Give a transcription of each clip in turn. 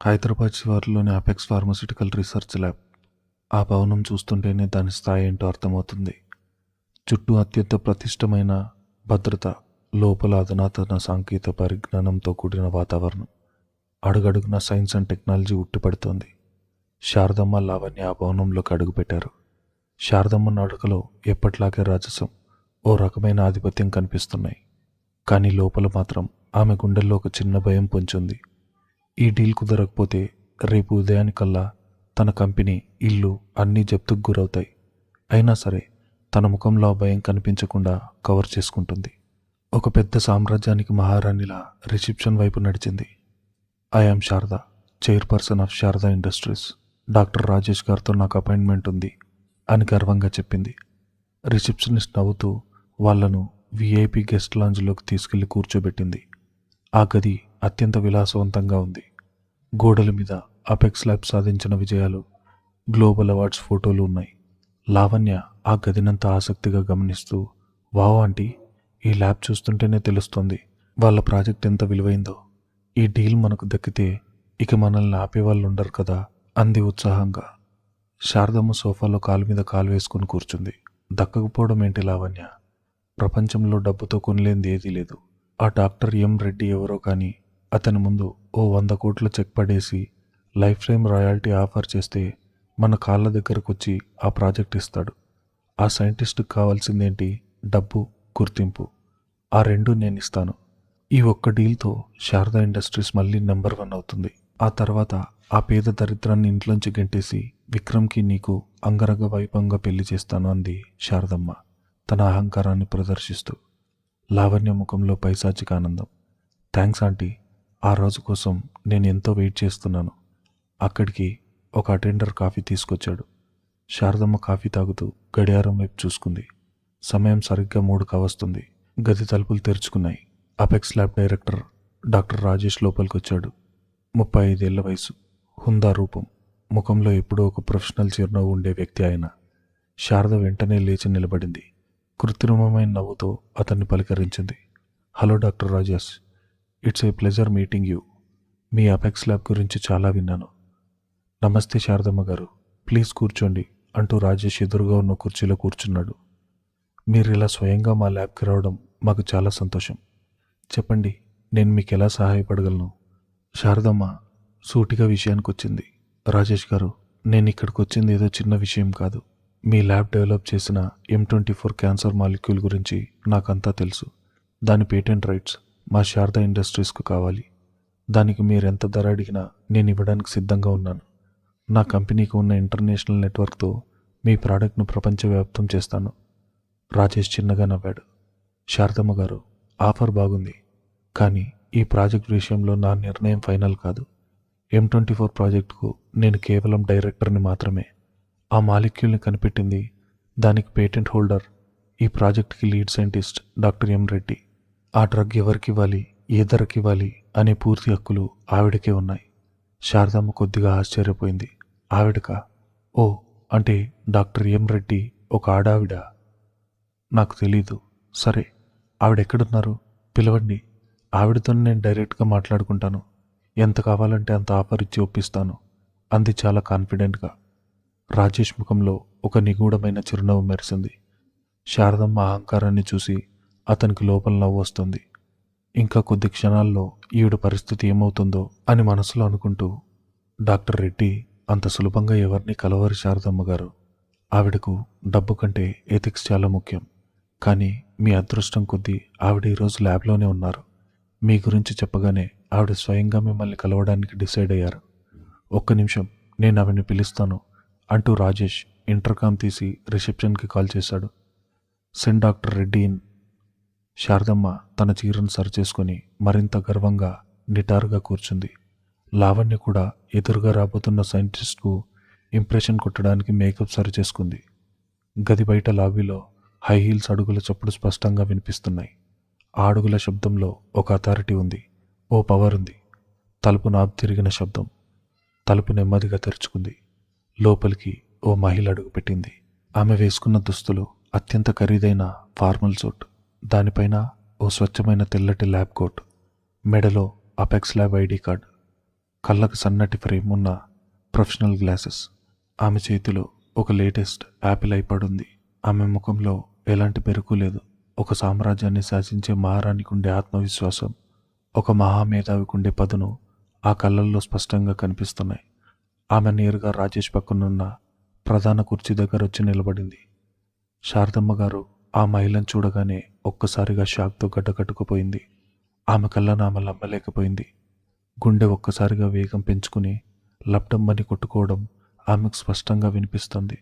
హైదరాబాద్ శివారులోని apex pharmaceutical research lab. ఆ భవనం చూస్తుంటేనే దాని స్థాయి ఏంటో అర్థమవుతుంది. చుట్టూ అత్యంత ప్రతిష్టమైన భద్రత, లోపల అధునాతన సాంకేతిక పరిజ్ఞానంతో కూడిన వాతావరణం. అడుగడుగున సైన్స్ అండ్ టెక్నాలజీ ఉట్టిపడుతోంది. శారదమ్మ, లావణ్య ఆ భవనంలోకి అడుగుపెట్టారు. శారదమ్మ నడకలో ఎప్పట్లాగే రాజసం, ఓ రకమైన ఆధిపత్యం కనిపిస్తున్నాయి. కానీ లోపల మాత్రం ఆమె గుండెల్లో ఒక చిన్న భయం పొంచుంది. ఈ డీల్ కుదరకపోతే రేపు ఉదయానికల్లా తన కంపెనీ, ఇల్లు అన్నీ జప్తుకు గురవుతాయి. అయినా సరే తన ముఖంలో ఆ భయం కనిపించకుండా కవర్ చేసుకుంటుంది. ఒక పెద్ద సామ్రాజ్యానికి మహారాణిలా రిసెప్షన్ వైపు నడిచింది. I am Sharada, chairperson of Sharada industries. Doctor Rajesh గారితో నాకు అపాయింట్మెంట్ ఉంది అని గర్వంగా చెప్పింది. రిసెప్షనిస్ట్ నవ్వుతూ వాళ్లను విఐపి గెస్ట్ లాంజ్లోకి తీసుకెళ్లి కూర్చోబెట్టింది. ఆ గది అత్యంత విలాసవంతంగా ఉంది. గోడల మీద అపెక్స్ ల్యాబ్ సాధించిన విజయాలు, గ్లోబల్ అవార్డ్స్ ఫోటోలు ఉన్నాయి. లావణ్య ఆ గదినంతా ఆసక్తిగా గమనిస్తూ, వావ్ ఆంటీ, ఈ ల్యాబ్ చూస్తుంటేనే తెలుస్తోంది వాళ్ళ ప్రాజెక్ట్ ఎంత విలువైందో. ఈ డీల్ మనకు దక్కితే ఇక మనల్ని ఆపేవాళ్ళు ఉండరు కదా అంది ఉత్సాహంగా. శారదమ్మ సోఫాలో కాలు మీద కాలు వేసుకుని కూర్చుంది. దక్కకపోవడం ఏంటి లావణ్య? ప్రపంచంలో డబ్బుతో కొనలేనిది ఏదీ లేదు. ఆ డాక్టర్ ఎం రెడ్డి ఎవరో కానీ అతని ముందు ఓ 100 కోట్ల చెక్ పడేసి లైఫ్ టైం రాయల్టీ ఆఫర్ చేస్తే మన కాళ్ళ దగ్గరకు వచ్చి ఆ ప్రాజెక్ట్ ఇస్తాడు. ఆ సైంటిస్ట్కి కావాల్సిందేంటి? డబ్బు, గుర్తింపు. ఆ రెండు నేను ఇస్తాను. ఈ ఒక్క డీల్తో శారదా ఇండస్ట్రీస్ మళ్ళీ నెంబర్ 1 అవుతుంది. ఆ తర్వాత ఆ పేద దరిద్రాన్ని ఇంట్లోంచి గెంటేసి విక్రమ్కి నీకు అంగరంగ వైభవంగా పెళ్లి చేస్తాను అంది శారదమ్మ తన అహంకారాన్ని ప్రదర్శిస్తూ. లావణ్య ముఖంలో పైశాచిక ఆనందం. థ్యాంక్స్ ఆంటీ, ఆ రోజు కోసం నేను ఎంతో వెయిట్ చేస్తున్నాను. అక్కడికి ఒక అటెండర్ కాఫీ తీసుకొచ్చాడు. శారదమ్మ కాఫీ తాగుతూ గడియారం వైపు చూసుకుంది. సమయం సరిగ్గా 3 కావస్తుంది. గది తలుపులు తెరుచుకున్నాయి. Apex lab director doctor Rajesh లోపలికి వచ్చాడు. 35 ఏళ్ల వయసు, హుందా రూపం, ముఖంలో ఎప్పుడూ ఒక ప్రొఫెషనల్ చిరునవ్వు ఉండే వ్యక్తి ఆయన. శారద వెంటనే లేచి నిలబడింది. కృత్రిమమైన నవ్వుతో అతన్ని పలకరించింది. Hello doctor Rajesh, it's a pleasure meeting you. మీ అపెక్స్ ల్యాబ్ గురించి చాలా విన్నాను. నమస్తే శారదమ్మ గారు, ప్లీజ్ కూర్చోండి అంటూ రాజేష్ ఎదురుగా ఉన్న కుర్చీలో కూర్చున్నాడు. మీరు ఇలా స్వయంగా మా ల్యాబ్కి రావడం మాకు చాలా సంతోషం. చెప్పండి, నేను మీకు ఎలా సహాయపడగలను? శారదమ్మ సూటిగా విషయానికి వచ్చింది. రాజేష్ గారు, నేను ఇక్కడికి వచ్చింది ఏదో చిన్న విషయం కాదు. మీ ల్యాబ్ డెవలప్ చేసిన M24 క్యాన్సర్ మాలిక్యూల్ గురించి నాకంతా తెలుసు. దాని పేటెంట్ రైట్స్ మా శారదా ఇండస్ట్రీస్కు కావాలి. దానికి మీరెంత ధర అడిగినా నేను ఇవ్వడానికి సిద్ధంగా ఉన్నాను. నా కంపెనీకి ఉన్న ఇంటర్నేషనల్ నెట్వర్క్తో మీ ప్రోడక్ట్ను ప్రపంచవ్యాప్తం చేస్తాను. రాజేష్ చిన్నగా నవ్వాడు. శారదమ్మ గారు, ఆఫర్ బాగుంది, కానీ ఈ ప్రాజెక్ట్ విషయంలో నా నిర్ణయం ఫైనల్ కాదు. M24 ప్రాజెక్టుకు నేను కేవలం డైరెక్టర్ని మాత్రమే. ఆ మాలిక్యూల్ని కనిపెట్టింది, దానికి పేటెంట్ హోల్డర్, ఈ ప్రాజెక్ట్కి lead scientist doctor M Reddy. ఆ డ్రగ్ ఎవరికివ్వాలి, ఏ ధరకివ్వాలి అనే పూర్తి హక్కులు ఆవిడకే ఉన్నాయి. శారదమ్మ కొద్దిగా ఆశ్చర్యపోయింది. ఆవిడకా? ఓ, అంటే డాక్టర్ ఎం రెడ్డి ఒక ఆడావిడ? నాకు తెలీదు. సరే, ఆవిడెక్కడున్నారు? పిలవండి. ఆవిడతో నేను డైరెక్ట్గా మాట్లాడుకుంటాను. ఎంత కావాలంటే అంత ఆఫర్ ఇచ్చి ఒప్పిస్తాను అంది చాలా కాన్ఫిడెంట్గా. రాజేష్ ముఖంలో ఒక నిగూఢమైన చిరునవ్వు మెరిసింది. శారదమ్మ అహంకారాన్ని చూసి అతనికి లోపల నవ్వు వస్తుంది. ఇంకా కొద్ది క్షణాల్లో ఈవిడ పరిస్థితి ఏమవుతుందో అని మనసులో అనుకుంటూ, డాక్టర్ రెడ్డి అంత సులభంగా ఎవరిని కలవరు శారదమ్మ గారు. ఆవిడకు డబ్బు కంటే ఎథిక్స్ చాలా ముఖ్యం. కానీ మీ అదృష్టం కొద్దీ ఆవిడ ఈరోజు ల్యాబ్లోనే ఉన్నారు. మీ గురించి చెప్పగానే ఆవిడ స్వయంగా మిమ్మల్ని కలవడానికి డిసైడ్ అయ్యారు. ఒక్క నిమిషం, నేను ఆవిడని పిలుస్తాను అంటూ రాజేష్ ఇంటర్కామ్ తీసి రిసెప్షన్కి కాల్ చేశాడు. Send doctor Reddy in. Sharadamma తన చీరను సరిచేసుకొని మరింత గర్వంగా నిటారుగా కూర్చుంది. లావణ్య కూడా ఎదురుగా రాబోతున్న సైంటిస్ట్కు ఇంప్రెషన్ కొట్టడానికి మేకప్ సరిచేసుకుంది. గది బయట లాబీలో హై హీల్స్ అడుగుల చప్పుడు స్పష్టంగా వినిపిస్తున్నాయి. ఆ అడుగుల శబ్దంలో ఒక అథారిటీ ఉంది, ఓ పవర్ ఉంది. తలుపు నాబ్ తిరిగిన శబ్దం. తలుపు నెమ్మదిగా తెరుచుకుంది. లోపలికి ఓ మహిళ అడుగుపెట్టింది. ఆమె వేసుకున్న దుస్తులు అత్యంత ఖరీదైన ఫార్మల్ సూట్, దానిపైన ఓ స్వచ్ఛమైన తెల్లటి ల్యాబ్ కోట్, మెడలో అపెక్స్ ల్యాబ్ ఐడి కార్డ్. కళ్ళకు సన్నటి ఫ్రేమ్ ఉన్న ప్రొఫెషనల్ గ్లాసెస్. ఆమె చేతిలో ఒక లేటెస్ట్ యాపిల్ ఐపాడ్ ఉంది. ఆమె ముఖంలో ఎలాంటి మెరుపు లేదు. ఒక సామ్రాజ్యాన్ని శాసించే మహారాణికి ఉండే ఆత్మవిశ్వాసం, ఒక మహామేధావికి ఉండే పదును ఆ కళ్ళల్లో స్పష్టంగా కనిపిస్తున్నాయి. ఆమె నేరుగా రాజేష్ పక్కనున్న ప్రధాన కుర్చీ దగ్గర వచ్చి నిలబడింది. శారదమ్మ గారు ఆ మహిళను చూడగానే ఒక్కసారిగా షాక్తో గడ్డకట్టుకుపోయింది. ఆమె కళ్ళను ఆమె నమ్మలేకపోయింది. గుండె ఒక్కసారిగా వేగం పెంచుకుని లబ్డమ్మని కొట్టుకోవడం ఆమెకు స్పష్టంగా వినిపిస్తుంది.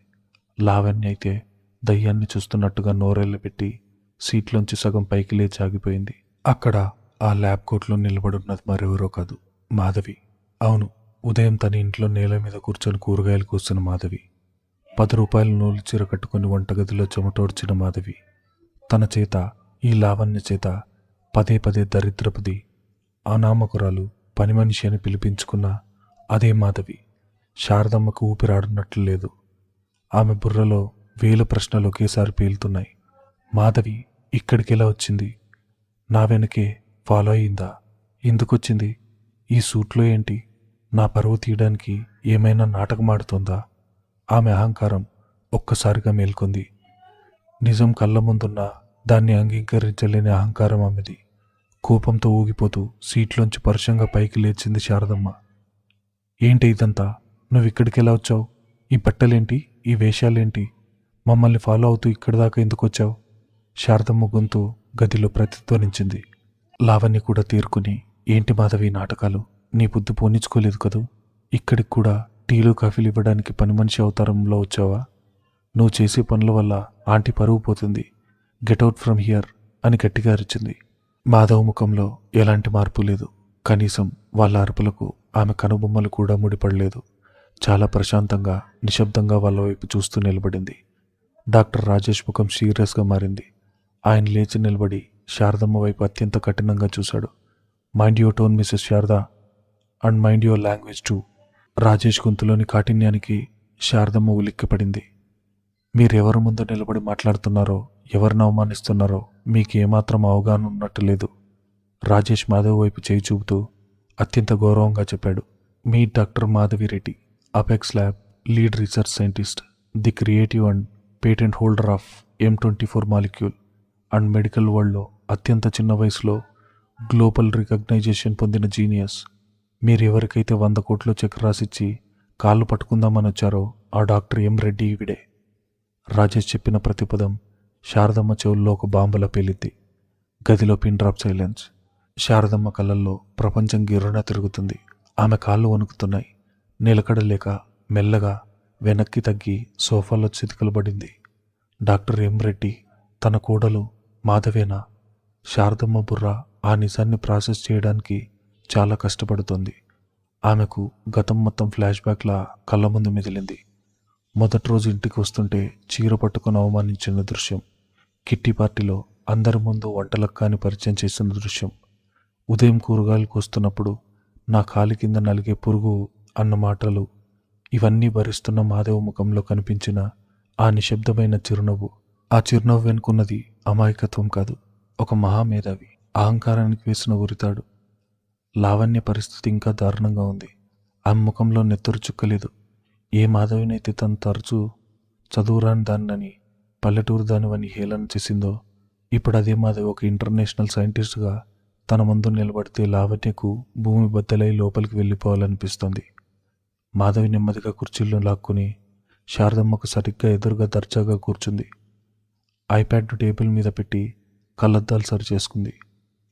లావణ్య అయితే దయ్యాన్ని చూస్తున్నట్టుగా నోరెళ్ళబెట్టి సీట్లోంచి సగం పైకి లేచి ఆగిపోయింది. అక్కడ ఆ ల్యాబ్ కోట్లో నిలబడున్నది మరెవరో కాదు, మాధవి. అవును, ఉదయం తన ఇంట్లో నేల మీద కూర్చొని కూరగాయలు కూస్తున్న మాధవి. 10 రూపాయల నూలు చీర కట్టుకుని వంటగదిలో చెమటోడ్చిన మాధవి. తన చేత, ఈ లావణ్య చేత పదే పదే దరిద్రపుది, అనామకురాలు, పని మనిషి అని పిలిపించుకున్న అదే మాధవి. శారదమ్మకు ఊపిరాడున్నట్లు లేదు. ఆమె బుర్రలో 1000 ప్రశ్నలు ఒకేసారి పేలుతున్నాయి. మాధవి ఇక్కడికెలా వచ్చింది? నా వెనకే ఫాలో అయిందా? ఎందుకొచ్చింది? ఈ సూట్లో ఏంటి? నా పరువు తీయడానికి ఏమైనా నాటకమాడుతోందా? ఆమె అహంకారం ఒక్కసారిగా మేల్కొంది. నిజం కళ్ళ ముందున్న దాన్ని అంగీకరించలేని అహంకారం ఆమెది. కోపంతో ఊగిపోతూ సీట్లోంచి పరుషంగా పైకి లేచింది శారదమ్మ. ఏంటి ఇదంతా? నువ్విక్కడికెలా వచ్చావు? ఈ బట్టలేంటి? ఈ వేషాలేంటి? మమ్మల్ని ఫాలో అవుతూ ఇక్కడి దాకా ఎందుకు వచ్చావు? శారదమ్మ గొంతు గదిలో ప్రతిధ్వనించింది. లావణ్య కూడా తీరుకుని, ఏంటి మాధవి నాటకాలు? నీ బుద్ధి పోనిచ్చుకోలేదు కదూ? ఇక్కడికి కూడా టీలు కాఫీలు ఇవ్వడానికి పని మనిషి అవతారంలో వచ్చావా? నువ్వు చేసే పనుల వల్ల ఆంటీ పరువు పోతుంది. గెట్అవుట్ ఫ్రమ్ హియర్ అని గట్టిగా అరిచింది. మాధవ్ ముఖంలో ఎలాంటి మార్పు లేదు. కనీసం వాళ్ళ అరుపులకు ఆమె కనుబొమ్మలు కూడా ముడిపడలేదు. చాలా ప్రశాంతంగా, నిశ్శబ్దంగా వాళ్ళ వైపు చూస్తూ నిలబడింది. డాక్టర్ రాజేష్ ముఖం సీరియస్గా మారింది. ఆయన లేచి నిలబడి శారదమ్మ వైపు అత్యంత కఠినంగా చూశాడు. Mind your tone Mrs Sharada, and mind your language too. Rajesh గొంతులోని కాఠిన్యానికి శారదమ్మ ఉలిక్కిపడింది. మీరెవరి ముందు నిలబడి మాట్లాడుతున్నారో, ఎవరిని అవమానిస్తున్నారో మీకు ఏమాత్రం అవగాహన ఉన్నట్టు లేదు. రాజేష్ మాధవ్ వైపు చేయి చూపుతూ అత్యంత గౌరవంగా చెప్పాడు. మీ doctor Madhavi Reddy, apex lab lead research scientist, the creative and patent holder of M24 molecule and medical వరల్డ్లో అత్యంత చిన్న వయసులో గ్లోబల్ రికగ్నైజేషన్ పొందిన జీనియస్. మీరెవరికైతే 100 కోట్లు చెక్ రాసిచ్చి కాళ్ళు పట్టుకుందామని వచ్చారో ఆ డాక్టర్ ఎం రెడ్డి ఈవిడే. రాజేష్ చెప్పిన ప్రతి పదం శారదమ్మ చెవుల్లో ఒక బాంబులా పేలింది. గదిలో పిన్ డ్రాప్ సైలెన్స్. శారదమ్మ కళ్ళల్లో ప్రపంచం గిర్రున తిరుగుతుంది. ఆమె కాళ్ళు వణుకుతున్నాయి. నిలకడలేక మెల్లగా వెనక్కి తగ్గి సోఫాలో చితికలబడింది. డాక్టర్ ఎం రెడ్డి తన కోడలు మాధవేనా? శారదమ్మ బుర్ర ఆ నిజాన్ని ప్రాసెస్ చేయడానికి చాలా కష్టపడుతోంది. ఆమెకు గతం మొత్తం ఫ్లాష్ బ్యాక్లా కళ్ళ ముందు మెదిలింది. మొదటి రోజు ఇంటికి వస్తుంటే చీర పట్టుకుని అవమానించిన దృశ్యం, కిట్టి పార్టీలో అందరి ముందు వంటలక్కాని పరిచయం చేసిన దృశ్యం, ఉదయం కూరగాయలు కోస్తున్నప్పుడు నా కాలి కింద నలిగే పురుగు అన్న మాటలు, ఇవన్నీ భరిస్తున్న మాధవ్ ముఖంలో కనిపించిన ఆ నిశ్శబ్దమైన చిరునవ్వు. ఆ చిరునవ్వు వెనుకున్నది అమాయకత్వం కాదు, ఒక మహామేధావి అహంకారానికి వేసిన ఉరితాడు. లావణ్య పరిస్థితి ఇంకా దారుణంగా ఉంది. ఆమె ముఖంలో నెత్తురు చుక్కలేదు. ఏ మాధవినైతే తను తరచూ చదువురాని దాన్నని, పల్లెటూరు దానివని హేళన చేసిందో, ఇప్పుడు అదే మాధవి ఒక ఇంటర్నేషనల్ సైంటిస్ట్గా తన ముందు నిలబడితే లావణ్యకు భూమి బద్దలై లోపలికి వెళ్ళిపోవాలనిపిస్తోంది. మాధవి నెమ్మదిగా కుర్చీల్లో లాక్కుని శారదమ్మకు సరిగ్గా ఎదురుగా దర్జాగా కూర్చుంది. ఐప్యాడ్ టేబుల్ మీద పెట్టి కళ్ళద్దాలు సరి చేసుకుంది.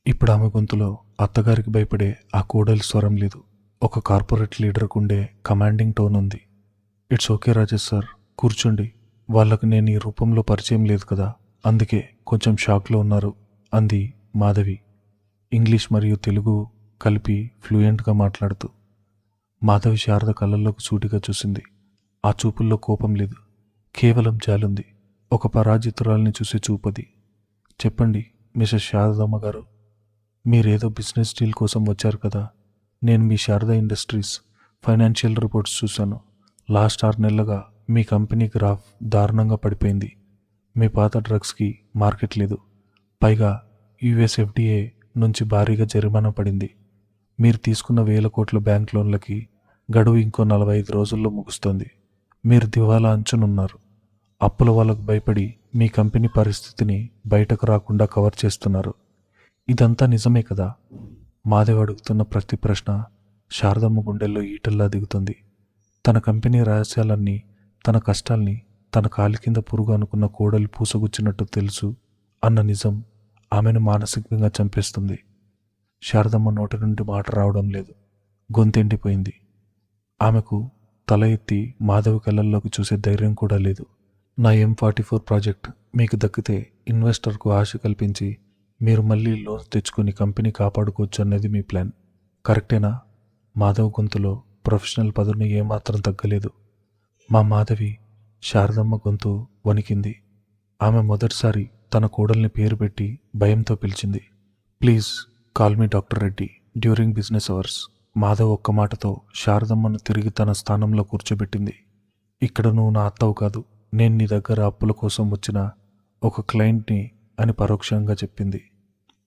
ఇప్పుడు ఆమె గొంతులో అత్తగారికి భయపడే ఆ కోడలి స్వరం లేదు. ఒక కార్పొరేట్ లీడర్కు ఉండే కమాండింగ్ టోన్ ఉంది. ఇట్స్ ఓకే రాజేష్ సార్, కూర్చోండి. వాళ్ళకు నేను ఈ రూపంలో పరిచయం లేదు కదా, అందుకే కొంచెం షాక్లో ఉన్నారు అంది మాధవి, ఇంగ్లీష్ మరియు తెలుగు కలిపి ఫ్లూయెంట్గా మాట్లాడుతూ. మాధవి శారద కళ్ళల్లోకి సూటిగా చూసింది. ఆ చూపుల్లో కోపం లేదు, కేవలం జాలుంది. ఒక పరాజితురాల్ని చూసే చూపది. చెప్పండి మిసెస్ శారదమ్మ గారు, మీరేదో బిజినెస్ డీల్ కోసం వచ్చారు కదా. నేను మీ శారదా ఇండస్ట్రీస్ ఫైనాన్షియల్ రిపోర్ట్స్ చూశాను. లాస్ట్ 6 నెలలుగా మీ కంపెనీ గ్రాఫ్ దారుణంగా పడిపోయింది. మీ పాత డ్రగ్స్కి మార్కెట్ లేదు. పైగా US FDA నుంచి భారీగా జరిమానా పడింది. మీరు తీసుకున్న 1000 కోట్ల బ్యాంక్ లోన్లకి గడువు ఇంకో 45 రోజుల్లో ముగుస్తుంది. మీరు దివాలా అంచునున్నారు. అప్పుల వాళ్ళకు భయపడి మీ కంపెనీ పరిస్థితిని బయటకు రాకుండా కవర్ చేస్తున్నారు. ఇదంతా నిజమే కదా? మాధవ్ అడుగుతున్న ప్రతి ప్రశ్న శారదమ్మ గుండెల్లో ఈటల్లా దిగుతుంది. తన కంపెనీ రహస్యాలన్నీ, తన కష్టాల్ని తన కాలి కింద పురుగు అనుకున్న కోడలు పూసగుచ్చినట్టు తెలుసు అన్న నిజం ఆమెను మానసికంగా చంపేస్తుంది. శారదమ్మ నోటి నుండి మాట రావడం లేదు. గొంతెండిపోయింది. ఆమెకు తల ఎత్తి మాధవ్ కళ్ళల్లోకి చూసే ధైర్యం కూడా లేదు. నా M44 ప్రాజెక్ట్ మీకు దక్కితే ఇన్వెస్టర్కు ఆశ కల్పించి మీరు మళ్ళీ లోన్స్ తెచ్చుకుని కంపెనీ కాపాడుకోవచ్చు అన్నది మీ ప్లాన్, కరెక్టేనా? మాధవ్ గొంతులో ప్రొఫెషనల్ పదును ఏమాత్రం తగ్గలేదు. మా మాధవి. శారదమ్మ గొంతు వణికింది. ఆమె మొదటిసారి తన కోడల్ని పేరు పెట్టి భయంతో పిలిచింది. Please call me doctor Reddy during business hours. Madhav ఒక్క మాటతో శారదమ్మను తిరిగి తన స్థానంలో కూర్చోబెట్టింది. ఇక్కడ నువ్వు నా అత్తవు కాదు, నేను నీ దగ్గర అప్పుల కోసం వచ్చిన ఒక క్లయింట్ని అని పరోక్షంగా చెప్పింది.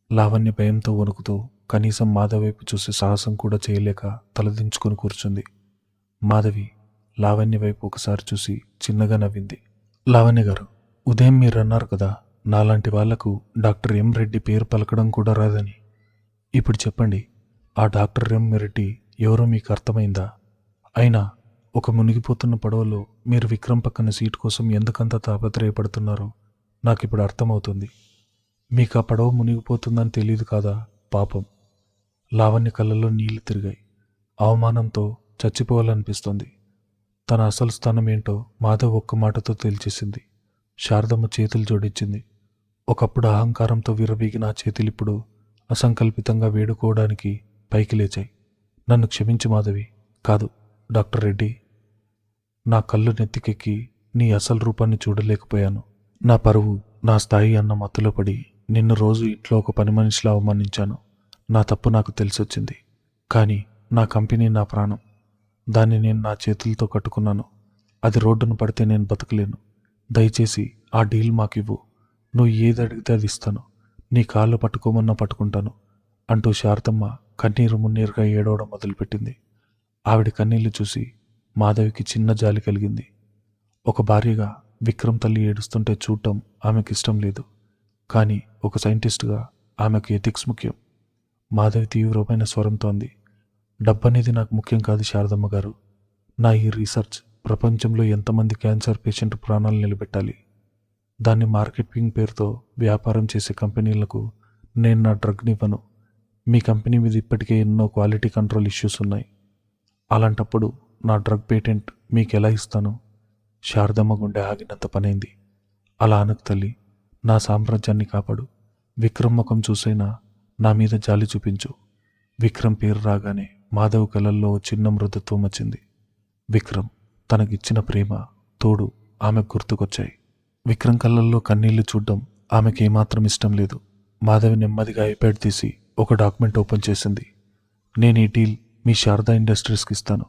లావణ్య భయంతో వణుకుతూ కనీసం మాధవ్ వైపు చూసే సాహసం కూడా చేయలేక తలదించుకొని కూర్చుంది. మాధవి లావణ్య వైపు ఒకసారి చూసి చిన్నగా నవ్వింది. లావణ్య గారు, ఉదయం మీరు అన్నారు కదా నాలాంటి వాళ్లకు డాక్టర్ ఎం రెడ్డి పేరు పలకడం కూడా రాదని. ఇప్పుడు చెప్పండి, ఆ డాక్టర్ ఎం రెడ్డి ఎవరో మీకు అర్థమైందా? అయినా ఒక మునిగిపోతున్న పడవలో మీరు విక్రమ్ పక్కన సీటు కోసం ఎందుకంత తాపత్రయపడుతున్నారో నాకు ఇప్పుడు అర్థమవుతుంది. మీకు ఆ పడవ మునిగిపోతుందని తెలియదు కాదా? పాపం. లావణ్య కళ్ళల్లో నీళ్లు తిరిగాయి. అవమానంతో చచ్చిపోవాలనిపిస్తోంది. తన అసలు స్థానం ఏంటో మాధవ్ ఒక్క మాటతో తేల్చేసింది. శారదమ్మ చేతులు జోడించింది. ఒకప్పుడు అహంకారంతో విర్రవీగిన ఆ చేతులిప్పుడు అసంకల్పితంగా వేడుకోవడానికి పైకి లేచాయి. నన్ను క్షమించు మాధవి. కాదు డాక్టర్ రెడ్డి. నా కళ్ళు నెత్తికెక్కి నీ అసలు రూపాన్ని చూడలేకపోయాను. నా పరువు, నా స్థాయి అన్న మత్తులో పడి నిన్ను రోజు ఇంట్లో ఒక పని మనిషిలా అవమానించాను. నా తప్పు నాకు తెలిసొచ్చింది. కానీ నా కంపెనీ నా ప్రాణం. దాన్ని నేను నా చేతులతో కట్టుకున్నాను. అది రోడ్డును పడితే నేను బతకలేను. దయచేసి ఆ డీల్ మాకివ్వు. నువ్వు ఏది అడిగితే అది ఇస్తాను. నీ కాళ్ళు పట్టుకోమన్నా పట్టుకుంటాను అంటూ శారదమ్మ కన్నీరు మున్నీరుగా ఏడవడం మొదలుపెట్టింది. ఆవిడ కన్నీళ్లు చూసి మాధవికి చిన్న జాలి కలిగింది. ఒక భార్యగా విక్రమ్ తల్లి ఏడుస్తుంటే చూడటం ఆమెకి ఇష్టం లేదు. కానీ ఒక సైంటిస్టుగా ఆమెకు ఎథిక్స్ ముఖ్యం. మాధవి తీవ్రమైన స్వరంతో అంది. డబ్బనేది నాకు ముఖ్యం కాదు శారదమ్మ గారు. నా ఈ రీసెర్చ్ ప్రపంచంలో ఎంతమంది క్యాన్సర్ పేషెంట్ ప్రాణాలు నిలబెట్టాలి. దాన్ని మార్కెటింగ్ పేరుతో వ్యాపారం చేసే కంపెనీలకు నేను నా డ్రగ్ని ఇవ్వను. మీ కంపెనీ మీద ఇప్పటికే ఎన్నో క్వాలిటీ కంట్రోల్ ఇష్యూస్ ఉన్నాయి. అలాంటప్పుడు నా డ్రగ్ పేటెంట్ మీకు ఎలా ఇస్తాను? శారదమ్మ గుండె ఆగినంత పనైంది. అలా అనకు తల్లి. నా సామ్రాజ్యాన్ని కాపాడు. విక్రమ్ ముఖం చూసైనా నా మీద జాలి చూపించు. విక్రమ్ పేరు రాగానే మాధవ్ కళ్ళల్లో చిన్న మృదుత్వం వచ్చింది. విక్రమ్, తనకిచ్చిన ప్రేమ, తోడు ఆమెకు గుర్తుకొచ్చాయి. విక్రమ్ కళ్ళల్లో కన్నీళ్లు చూడ్డం ఆమెకేమాత్రం ఇష్టం లేదు. మాధవి నెమ్మదిగా ఐప్యాడ్ తీసి ఒక డాక్యుమెంట్ ఓపెన్ చేసింది. నేను ఈ డీల్ మీ శారదా ఇండస్ట్రీస్కి ఇస్తాను.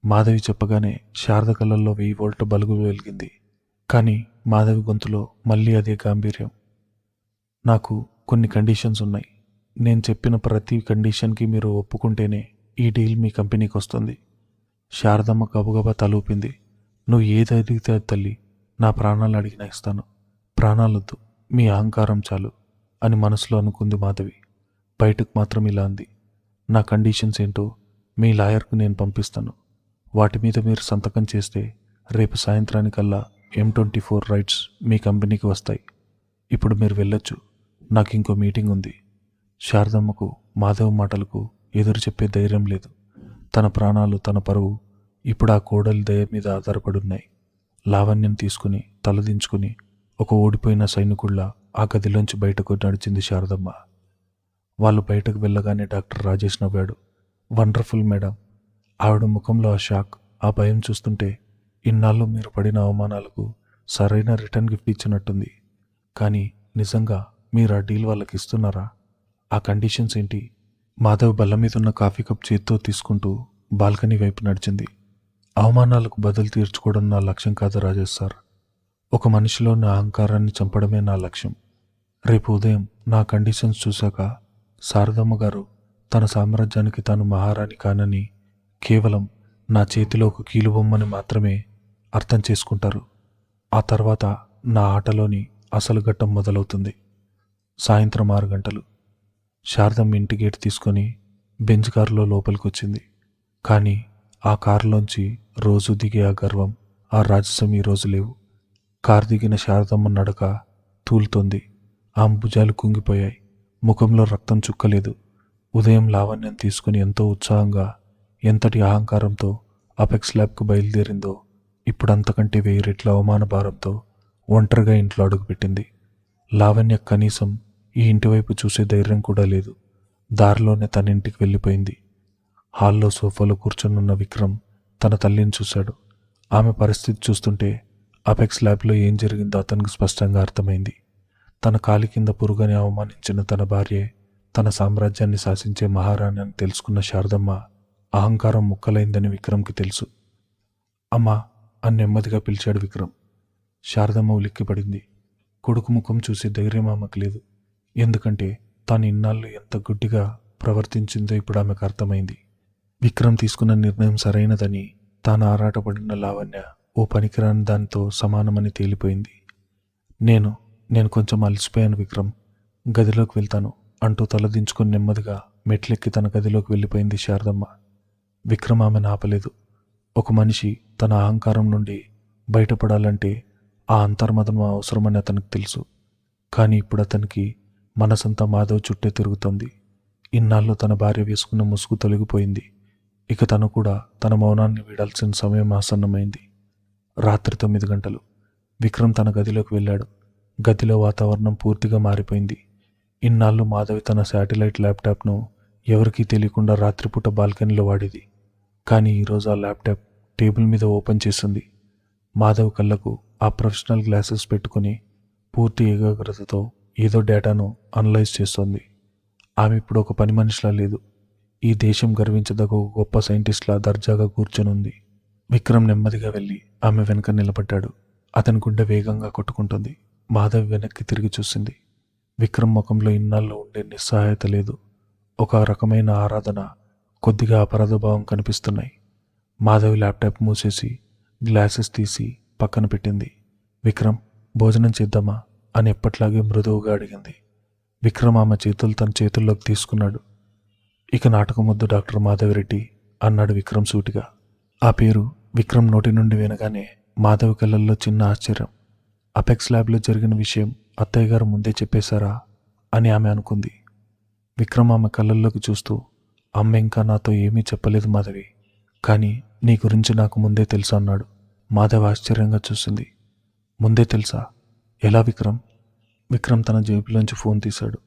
మాధవి చెప్పగానే శారద కళ్ళల్లో 1000 వోల్ట్ బలుగు వెలిగింది. కానీ మాధవి గొంతులో మళ్ళీ అదే గాంభీర్యం. నాకు కొన్ని కండిషన్స్ ఉన్నాయి. నేను చెప్పిన ప్రతి కండిషన్కి మీరు ఒప్పుకుంటేనే ఈ డీల్ మీ కంపెనీకి వస్తుంది. శారదమ్మ గబగబా తలూపింది. నువ్వు ఏది అడిగితే అది తల్లి. నా ప్రాణాలు అడిగినా ఇస్తాను. ప్రాణాలొద్దు, మీ అహంకారం చాలు అని మనసులో అనుకుంది మాధవి. బయటకు మాత్రం ఇలా అంది. నా కండిషన్స్ ఏంటో మీ లాయర్కు నేను పంపిస్తాను. వాటి మీద మీరు సంతకం చేస్తే రేపు సాయంత్రానికల్లా M24 రైట్స్ మీ కంపెనీకి వస్తాయి. ఇప్పుడు మీరు వెళ్ళొచ్చు. నాకు ఇంకో మీటింగ్ ఉంది. శారదమ్మకు మాధవ్ మాటలకు ఎదురు చెప్పే ధైర్యం లేదు. తన ప్రాణాలు, తన పరువు ఇప్పుడు ఆ కోడలి దయ మీద ఆధారపడున్నాయి. లావణ్యం తీసుకుని తలదించుకుని ఒక ఓడిపోయిన సైనికుల్లా ఆ గదిలోంచి బయటకు నడిచింది శారదమ్మ. వాళ్ళు బయటకు వెళ్ళగానే డాక్టర్ రాజేష్ నవ్వాడు. Wonderful madam. ఆవిడ ముఖంలో ఆ షాక్, ఆ భయం చూస్తుంటే ఇన్నాళ్ళు మీరు పడిన అవమానాలకు సరైన రిటర్న్ గిఫ్ట్ ఇచ్చినట్టుంది. కానీ నిజంగా మీరు ఆ డీల్ వాళ్ళకి ఇస్తున్నారా? ఆ కండిషన్స్ ఏంటి? మాధవ్ బల్ల మీద ఉన్న కాఫీ కప్ చేత్తో తీసుకుంటూ బాల్కనీ వైపు నడిచింది. అవమానాలకు బదులు తీర్చుకోవడం నా లక్ష్యం కాదు రాజేష్ సార్. ఒక మనిషిలో నా అహంకారాన్ని చంపడమే నా లక్ష్యం. రేపు ఉదయం నా కండిషన్స్ చూశాక శారదమ్మ గారు తన సామ్రాజ్యానికి తాను మహారాణి కానని, కేవలం నా చేతిలో ఒక కీలుబొమ్మని మాత్రమే అర్థం చేసుకుంటారు. ఆ తర్వాత నా ఆటలోని అసలు ఘట్టం మొదలవుతుంది. సాయంత్రం 6 గంటలు. శారదమ్మ ఇంటి గేట్ తీసుకొని బెంజ్ కారులో లోపలికొచ్చింది. కానీ ఆ కారులోంచి రోజు దిగే ఆ గర్వం, ఆ రాజసం ఈరోజు లేవు. కారు దిగిన శారదమ్మ నడక తూలుతోంది. ఆమె భుజాలు కుంగిపోయాయి. ముఖంలో రక్తం చుక్కలేదు. ఉదయం లావణ్యం తీసుకుని ఎంతో ఉత్సాహంగా, ఎంతటి అహంకారంతో అపెక్స్ ల్యాబ్కు బయలుదేరిందో ఇప్పుడు అంతకంటే 1000 రెట్ల అవమాన భారంతో ఒంటరిగా ఇంట్లో అడుగుపెట్టింది. లావణ్య కనీసం ఈ ఇంటివైపు చూసే ధైర్యం కూడా లేదు. దారిలోనే తన ఇంటికి వెళ్ళిపోయింది. హాల్లో సోఫాలో కూర్చొనున్న విక్రమ్ తన తల్లిని చూశాడు. ఆమె పరిస్థితి చూస్తుంటే అపెక్స్ ల్యాబ్లో ఏం జరిగిందో అతనికి స్పష్టంగా అర్థమైంది. తన కాలి కింద పురుగని అవమానించిన తన భార్యే తన సామ్రాజ్యాన్ని శాసించే మహారాణి అని తెలుసుకున్న శారదమ్మ అహంకారం ముక్కలైందని విక్రమ్కి తెలుసు. అమ్మా అని నెమ్మదిగా పిలిచాడు విక్రమ్. శారదమ్మ ఉలిక్కిపడింది. కొడుకు ముఖం చూసే ధైర్యం ఆమెకు లేదు. ఎందుకంటే తాను ఇన్నాళ్ళు ఎంత గుడ్డిగా ప్రవర్తించిందో ఇప్పుడు ఆమెకు అర్థమైంది. విక్రమ్ తీసుకున్న నిర్ణయం సరైనదని తాను ఆరాటపడిన లావణ్య ఓ పనికిరాని దానితో సమానమని తేలిపోయింది. నేను కొంచెం అలసిపోయాను విక్రమ్, గదిలోకి వెళ్తాను అంటూ తలదించుకొని నెమ్మదిగా మెట్లెక్కి తన గదిలోకి వెళ్ళిపోయింది శారదమ్మ. విక్రమ్ ఆమెను ఆపలేదు. ఒక మనిషి తన అహంకారం నుండి బయటపడాలంటే ఆ అంతర్మతం అవసరమని అతనికి తెలుసు. కానీ ఇప్పుడు అతనికి మనసంతా మాధవ్ చుట్టే తిరుగుతోంది. ఇన్నాళ్ళు తన భార్య వేసుకున్న ముసుగు తొలగిపోయింది. ఇక తను కూడా తన మౌనాన్ని వీడాల్సిన సమయం ఆసన్నమైంది. రాత్రి 9 గంటలు. విక్రమ్ తన గదిలోకి వెళ్ళాడు. గదిలో వాతావరణం పూర్తిగా మారిపోయింది. ఇన్నాళ్ళు మాధవి తన శాటిలైట్ ల్యాప్టాప్ను ఎవరికీ తెలియకుండా రాత్రిపూట బాల్కనీలో వాడేది. కానీ ఈరోజు ఆ ల్యాప్టాప్ టేబుల్ మీద ఓపెన్ చేసింది. మాధవ్ కళ్ళకు ఆ ప్రొఫెషనల్ గ్లాసెస్ పెట్టుకుని పూర్తి ఏకాగ్రతతో ఏదో డేటాను అనలైజ్ చేస్తోంది. ఆమె ఇప్పుడు ఒక పని మనిషిలా లేదు. ఈ దేశం గర్వించదగ్గ ఒక గొప్ప సైంటిస్ట్లా దర్జాగా కూర్చొనుంది. విక్రమ్ నెమ్మదిగా వెళ్ళి ఆమె వెనక నిలబడ్డాడు. అతని గుండె వేగంగా కొట్టుకుంటుంది. మాధవి వెనక్కి తిరిగి చూసింది. విక్రమ్ ముఖంలో ఇన్నాళ్ళు ఉండే నిస్సహాయత లేదు. ఒక రకమైన ఆరాధన, కొద్దిగా అపరాధభావం కనిపిస్తున్నాయి. మాధవి ల్యాప్టాప్ మూసేసి గ్లాసెస్ తీసి పక్కన పెట్టింది. విక్రమ్, భోజనం చేద్దామా అని ఎప్పట్లాగే మృదువుగా అడిగింది. విక్రమ్ ఆమె చేతులు తన చేతుల్లోకి తీసుకున్నాడు. ఇక నాటకం వద్దు డాక్టర్ మాధవిరెడ్డి అన్నాడు విక్రమ్ సూటిగా. ఆ పేరు విక్రమ్ నోటి నుండి వినగానే మాధవి కళ్ళల్లో చిన్న ఆశ్చర్యం. అపెక్స్ ల్యాబ్లో జరిగిన విషయం అత్తయ్య గారు ముందే చెప్పేశారా అని ఆమె అనుకుంది. విక్రమ్ ఆమె కళ్ళల్లోకి చూస్తూ, అమ్మ ఇంకా నాతో ఏమీ చెప్పలేదు మాధవి, కానీ నీ గురించి నాకు ముందే తెలుసు అన్నాడు. మాధవి ఆశ్చర్యంగా చూసింది. ముందే తెలుసా? ఎలా విక్రమ్? విక్రమ్ తన జేబులోంచి ఫోన్ తీశాడు.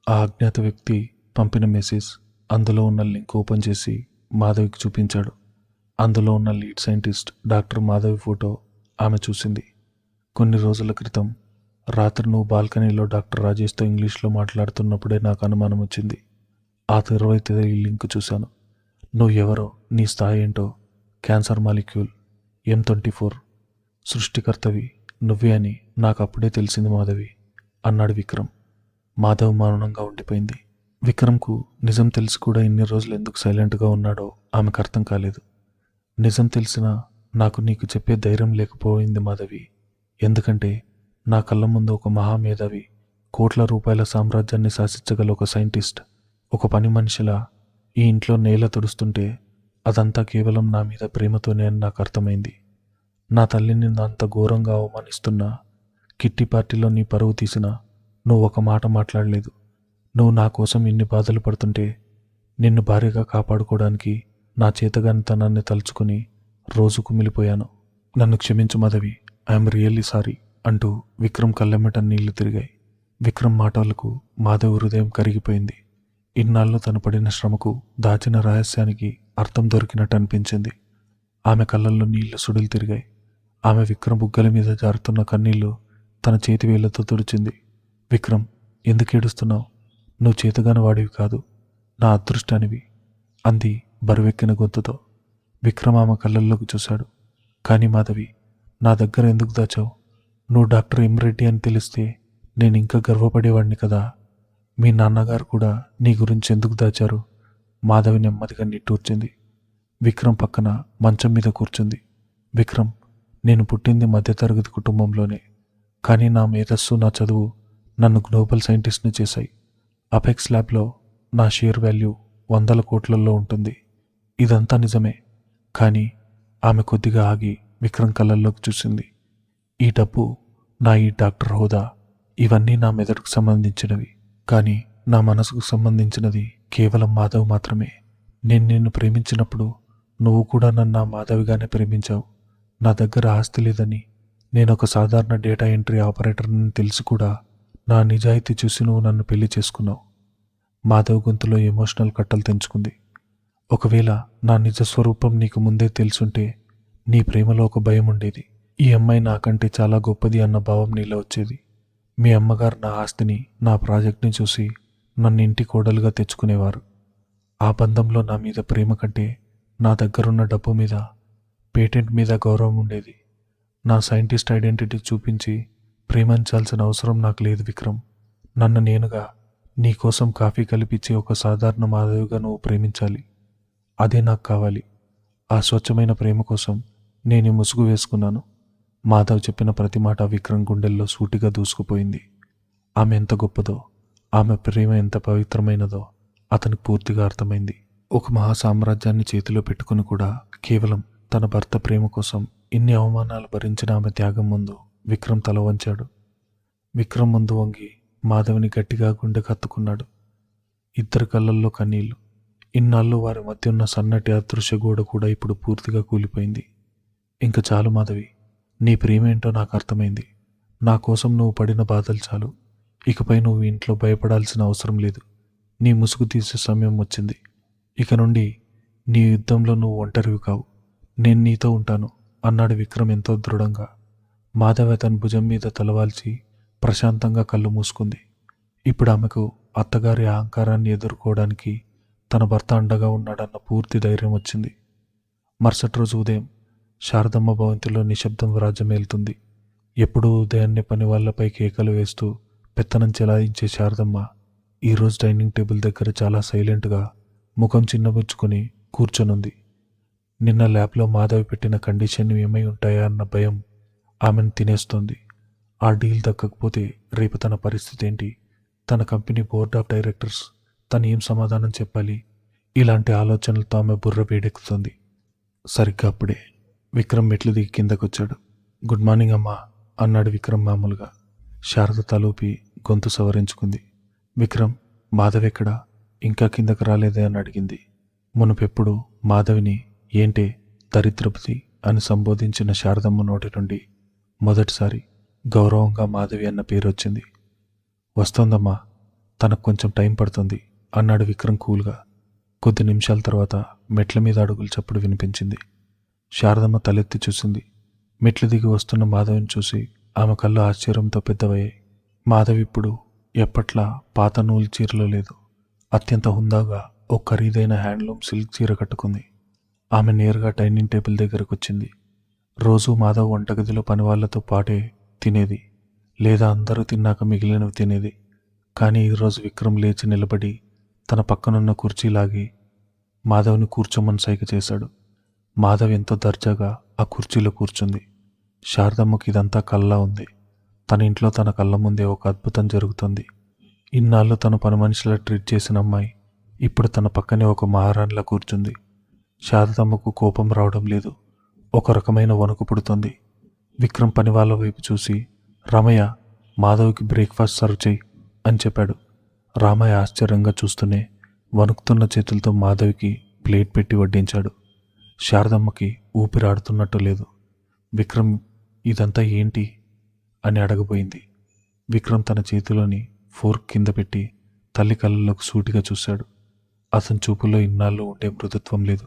ఆ అజ్ఞాత వ్యక్తి పంపిన మెసేజ్, అందులో ఉన్న లింక్ ఓపెన్ చేసి మాధవికి చూపించాడు. అందులో ఉన్న lead scientist doctor Madhavi photo ఆమె చూసింది. కొన్ని రోజుల క్రితం రాత్రి నువ్వు బాల్కనీలో డాక్టర్ రాజేష్తో ఇంగ్లీష్లో మాట్లాడుతున్నప్పుడే నాకు అనుమానం వచ్చింది. ఆ తర్వాత ఈ లింక్ చూశాను. నువ్వు ఎవరో, నీ స్థాయి ఏంటో, క్యాన్సర్ మాలిక్యూల్ M24 సృష్టికర్తవి నువ్వే అని నాకు అప్పుడే తెలిసింది మాధవి అన్నాడు విక్రమ్. మాధవ్ మౌనంగా ఉండిపోయింది. విక్రమ్కు నిజం తెలిసి కూడా ఇన్ని రోజులు ఎందుకు సైలెంట్గా ఉన్నాడో ఆమెకు అర్థం కాలేదు. నిజం తెలిసినా నాకు నీకు చెప్పే ధైర్యం లేకపోయింది మాధవి. ఎందుకంటే నా కళ్ళ ముందు ఒక మహామేధావి, కోట్ల రూపాయల సామ్రాజ్యాన్ని శాసించగల ఒక సైంటిస్ట్, ఒక పని మనిషిలా ఈ ఇంట్లో నేల తుడుస్తుంటే అదంతా కేవలం నా మీద ప్రేమతోనే అని నాకు అర్థమైంది. నా తల్లిని అంత ఘోరంగా అవమానిస్తున్నా, కిట్టి పార్టీలో నీ పరువు తీసినా నువ్వు ఒక మాట మాట్లాడలేదు. నువ్వు నా కోసం ఇన్ని బాధలు పడుతుంటే నిన్ను భార్యగా కాపాడుకోవడానికి నా చేతగానితనాన్ని తలుచుకుని రోజు కుమిలిపోయాను. నన్ను క్షమించు మాధవి, ఐఎమ్ రియల్లీ సారీ అంటూ విక్రమ్ కళ్ళెమ్మట నీళ్లు తిరిగాయి. విక్రమ్ మాటలకు మాధవి హృదయం కరిగిపోయింది. ఇన్నాళ్ళు తను పడిన శ్రమకు, దాచిన రహస్యానికి అర్థం దొరికినట్టు అనిపించింది. ఆమె కళ్ళల్లో నీళ్లు సుడులు తిరిగాయి. ఆమె విక్రమ్ బుగ్గల మీద జారుతున్న కన్నీళ్లు తన చేతి వేళ్లతో తుడిచింది. విక్రమ్, ఎందుకు ఏడుస్తున్నావు? నువ్వు చేతగాని వాడివి కాదు, నా అదృష్టానివి అంది బరువెక్కిన గొంతుతో. విక్రమ్ ఆమె కళ్ళల్లోకి చూశాడు. కానీ మాధవి, నా దగ్గర ఎందుకు దాచావు? నువ్వు డాక్టర్ ఎం రెడ్డి అని తెలిస్తే నేను ఇంకా గర్వపడేవాడిని కదా. మీ నాన్నగారు కూడా నీ గురించి ఎందుకు దాచారు? మాధవి నెమ్మదిగా నిట్టూర్చింది. విక్రమ్ పక్కన మంచం మీద కూర్చుంది. విక్రమ్, నేను పుట్టింది మధ్యతరగతి కుటుంబంలోనే, కానీ నా మేధస్సు, నా చదువు నన్ను గ్లోబల్ సైంటిస్ట్ని చేశాయి. అపెక్స్ ల్యాబ్లో నా షేర్ వాల్యూ 100 కోట్లలో ఉంటుంది. ఇదంతా నిజమే. కానీ ఆమె కొద్దిగా ఆగి విక్రమ్ కళ్ళల్లోకి చూసింది. ఈ డబ్బు, ఈ డాక్టర్ హోదా, ఇవన్నీ నా మెదడుకు సంబంధించినవి. కానీ నా మనసుకు సంబంధించినది కేవలం మాధవ్ మాత్రమే. నేను నిన్ను ప్రేమించినప్పుడు నువ్వు కూడా నన్ను నా మాధవిగానే ప్రేమించావు. నా దగ్గర ఆస్తి లేదని, నేను ఒక సాధారణ డేటా ఎంట్రీ ఆపరేటర్ని తెలిసి కూడా నా నిజాయితీ చూసి నువ్వు నన్ను పెళ్లి చేసుకున్నావు. మాధవ్ గొంతులో ఎమోషనల్ కట్టలు తెంచుకుంది. ఒకవేళ నా నిజ స్వరూపం నీకు ముందే తెలుసుంటే నీ ప్రేమలో ఒక భయం ఉండేది. ఈ అమ్మాయి నాకంటే చాలా గొప్పది అన్న భావం నీలో వచ్చేది. మీ అమ్మగారు నా ఆస్తిని, నా ప్రాజెక్ట్ని చూసి నన్ను ఇంటి కోడలుగా తెచ్చుకునేవారు. ఆ బంధంలో నా మీద ప్రేమ కంటే నా దగ్గరున్న డబ్బు మీద, పేటెంట్ మీద గౌరవం ఉండేది. నా సైంటిస్ట్ ఐడెంటిటీ చూపించి ప్రేమించాల్సిన అవసరం నాకు లేదు విక్రమ్. నన్ను నేనుగా నీకోసం కాఫీ కలిపించి ఒక సాధారణ మాధవిగా నువ్వు ప్రేమించాలి. అదే నాకు కావాలి. ఆ స్వచ్ఛమైన ప్రేమ కోసం నేను ముసుగు వేసుకున్నాను. మాధవ్ చెప్పిన ప్రతి మాట విక్రమ్ గుండెల్లో సూటిగా దూసుకుపోయింది. ఆమె ఎంత గొప్పదో, ఆమె ప్రేమ ఎంత పవిత్రమైనదో అతనికి పూర్తిగా అర్థమైంది. ఒక మహా సామ్రాజ్యాన్ని చేతిలో పెట్టుకుని కూడా కేవలం తన భర్త ప్రేమ కోసం ఇన్ని అవమానాలు భరించిన ఆమె త్యాగం ముందు విక్రమ్ తల వంచాడు. విక్రమ్ ముందు వంగి మాధవిని గట్టిగా గుండె కత్తుకున్నాడు. ఇద్దరి కళ్ళల్లో కన్నీళ్లు. ఇన్నాళ్ళు వారి మధ్య ఉన్న సన్నటి అదృశ్య గోడ కూడా ఇప్పుడు పూర్తిగా కూలిపోయింది. ఇంక చాలు మాధవి, నీ ప్రేమేంటో నాకు అర్థమైంది. నా కోసం నువ్వు పడిన బాధలు చాలు. ఇకపై నువ్వు ఇంట్లో భయపడాల్సిన అవసరం లేదు. నీ ముసుగు తీసే సమయం వచ్చింది. ఇక నుండి నీ యుద్ధంలో నువ్వు ఒంటరివి కావు. నేను నీతో ఉంటాను అన్నాడు విక్రమ్ ఎంతో దృఢంగా. మాధవి అతని భుజం మీద తలవాల్చి ప్రశాంతంగా కళ్ళు మూసుకుంది. ఇప్పుడు ఆమెకు అత్తగారి అహంకారాన్ని ఎదుర్కోవడానికి తన భర్త అండగా ఉన్నాడన్న పూర్తి ధైర్యం వచ్చింది. మరుసటి రోజు ఉదయం శారదమ్మ భవంతిలో నిశ్శబ్దం రాజ్యమేలుతుంది. ఎప్పుడూ ఉదయాన్నే పని వాళ్లపై కేకలు వేస్తూ పెత్తనం చెలాయించే శారదమ్మ ఈరోజు డైనింగ్ టేబుల్ దగ్గర చాలా సైలెంట్గా ముఖం చిన్నబుచ్చుకొని కూర్చొనుంది. నిన్న ల్యాబ్లో మాధవి పెట్టిన కండిషన్ ఏమై ఉంటాయా అన్న భయం ఆమెను తినేస్తోంది. ఆ డీల్ దక్కకపోతే రేపు తన పరిస్థితి ఏంటి? తన కంపెనీ బోర్డ్ ఆఫ్ డైరెక్టర్స్ తను ఏం సమాధానం చెప్పాలి? ఇలాంటి ఆలోచనలతో ఆమె బుర్ర వేడెక్కుతుంది. సరిగ్గా అప్పుడే విక్రమ్ మెట్లు దిగి కిందకొచ్చాడు. గుడ్ మార్నింగ్ అమ్మా అన్నాడు విక్రమ్ మామూలుగా. శారద తలూపి గొంతు సవరించుకుంది. విక్రమ్, మాధవెక్కడా? ఇంకా కిందకు రాలేదే అని అడిగింది. మునుపెప్పుడు మాధవిని ఏంటే దరిద్రపతి అని సంబోధించిన శారదమ్మ నోటి నుండి మొదటిసారి గౌరవంగా మాధవి అన్న పేరు వచ్చింది. వస్తోందమ్మా, తనకు కొంచెం టైం పడుతుంది అన్నాడు విక్రమ్ కూల్గా. కొద్ది నిమిషాల తర్వాత మెట్ల మీద అడుగులు చప్పుడు వినిపించింది. శారదమ్మ తలెత్తి చూసింది. మెట్లు దిగి వస్తున్న మాధవిని చూసి ఆమె కళ్ళు ఆశ్చర్యంతో పెద్దవయ్యాయి. మాధవి ఇప్పుడు ఎప్పట్లా పాత నూలు చీరలో లేదు. అత్యంత హుందాగా ఓ ఖరీదైన హ్యాండ్లూమ్ సిల్క్ చీర కట్టుకుంది. ఆమె నేరుగా డైనింగ్ టేబుల్ దగ్గరకు వచ్చింది. రోజు మాధవ్ వంటగదిలో పనివాళ్లతో పాటే తినేది, లేదా అందరూ తిన్నాక మిగిలినవి తినేది. కానీ ఈరోజు విక్రమ్ లేచి నిలబడి తన పక్కనున్న కుర్చీ లాగి మాధవ్ని కూర్చోమని సైగ చేశాడు. మాధవ్ ఎంతో దర్జాగా ఆ కుర్చీలో కూర్చుంది. శారదమ్మకి ఇదంతా కల్లా ఉంది. తన ఇంట్లో తన కళ్ళ ముందే ఒక అద్భుతం జరుగుతుంది. ఇన్నాళ్ళు తన పని మనిషిలా ట్రీట్ చేసిన అమ్మాయి ఇప్పుడు తన పక్కనే ఒక మహారాణిలా కూర్చుంది. శారదమ్మకు కోపం రావడం లేదు, ఒక రకమైన వణుకు పుడుతుంది. విక్రమ్ పని వాళ్ళ వైపు చూసి, రామయ్య, మాధవ్కి బ్రేక్ఫాస్ట్ సర్వ్ చేయి అని చెప్పాడు. రామయ్య ఆశ్చర్యంగా చూస్తూనే వణుకుతున్న చేతులతో మాధవికి ప్లేట్ పెట్టి వడ్డించాడు. శారదమ్మకి ఊపిరాడుతున్నట్టు లేదు. విక్రమ్, ఇదంతా ఏంటి అని అడగబోయింది. విక్రమ్ తన చేతిలోని ఫోర్క్ కింద పెట్టి తల్లి కళ్ళలోకి సూటిగా చూశాడు. అతని చూపుల్లో ఇన్నాళ్ళు ఉండే మృదుత్వం లేదు,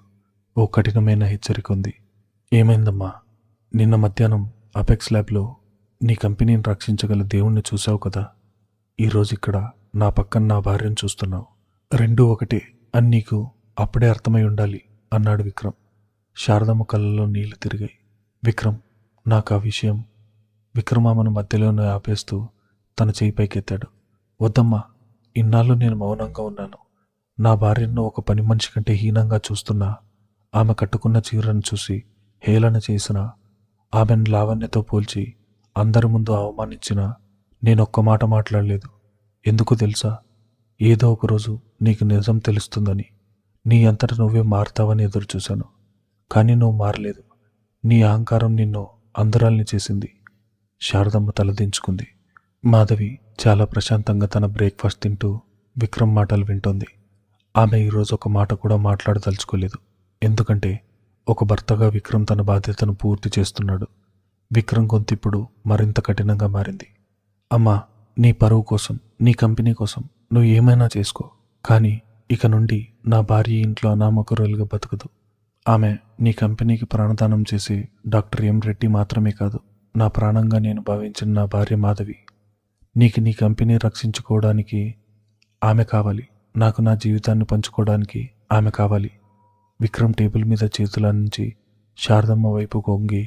ఓ కఠినమైన హెచ్చరిక ఉంది. ఏమైందమ్మా? నిన్న మధ్యాహ్నం అపెక్స్ ల్యాబ్లో నీ కంపెనీని రక్షించగల దేవుణ్ణి చూశావు కదా. ఈరోజు ఇక్కడ నా పక్కన నా భార్యను చూస్తున్నావు. రెండూ ఒకటే అని నీకు అప్పుడే అర్థమై ఉండాలి అన్నాడు విక్రమ్. శారదమ్మ కళ్ళలో నీళ్లు తిరిగాయి. విక్రమ్, నాకు ఆ విషయం. విక్రమామను మధ్యలోనే ఆపేస్తూ తన చేయి పైకెత్తాడు. వద్దమ్మా, ఇన్నాళ్ళు నేను మౌనంగా ఉన్నాను. నా భార్యను ఒక పని మనిషి కంటే హీనంగా చూస్తున్నా, ఆమె కట్టుకున్న చీరను చూసి హేళన చేసిన, ఆమెను లావణ్యతో పోల్చి అందరి ముందు అవమానించిన నేనొక్క మాట మాట్లాడలేదు. ఎందుకు తెలుసా? ఏదో ఒకరోజు నీకు నిజం తెలుస్తుందని, నీ అంతట నువ్వే మారుతావని ఎదురుచూశాను. కానీ నువ్వు మారలేదు. నీ అహంకారం నిన్ను అంధురాల్ని చేసింది. శారదమ్మ తలదించుకుంది. మాధవి చాలా ప్రశాంతంగా తన బ్రేక్ఫాస్ట్ తింటూ విక్రమ్ మాటలు వింటోంది. ఆమె ఈరోజు ఒక మాట కూడా మాట్లాడదలుచుకోలేదు. ఎందుకంటే ఒక భర్తగా విక్రమ్ తన బాధ్యతను పూర్తి చేస్తున్నాడు. విక్రమ్ గొంతిప్పుడు మరింత కఠినంగా మారింది. అమ్మా, నీ పరువు కోసం, నీ కంపెనీ కోసం నువ్వు ఏమైనా చేసుకో. కానీ ఇక నుండి నా భార్య ఇంట్లో అనామకురాలుగా బతకదు. ఆమె నీ కంపెనీకి ప్రాణదానం చేసే డాక్టర్ ఎం రెడ్డి మాత్రమే కాదు, నా ప్రాణంగా నేను భావించిన నా భార్య మాధవి. నీకు నీ కంపెనీ రక్షించుకోవడానికి ఆమె కావాలి. నాకు నా జీవితాన్ని పంచుకోవడానికి ఆమె కావాలి. విక్రమ్ టేబుల్ మీద చేతుల నుంచి శారదమ్మ వైపు కొంగి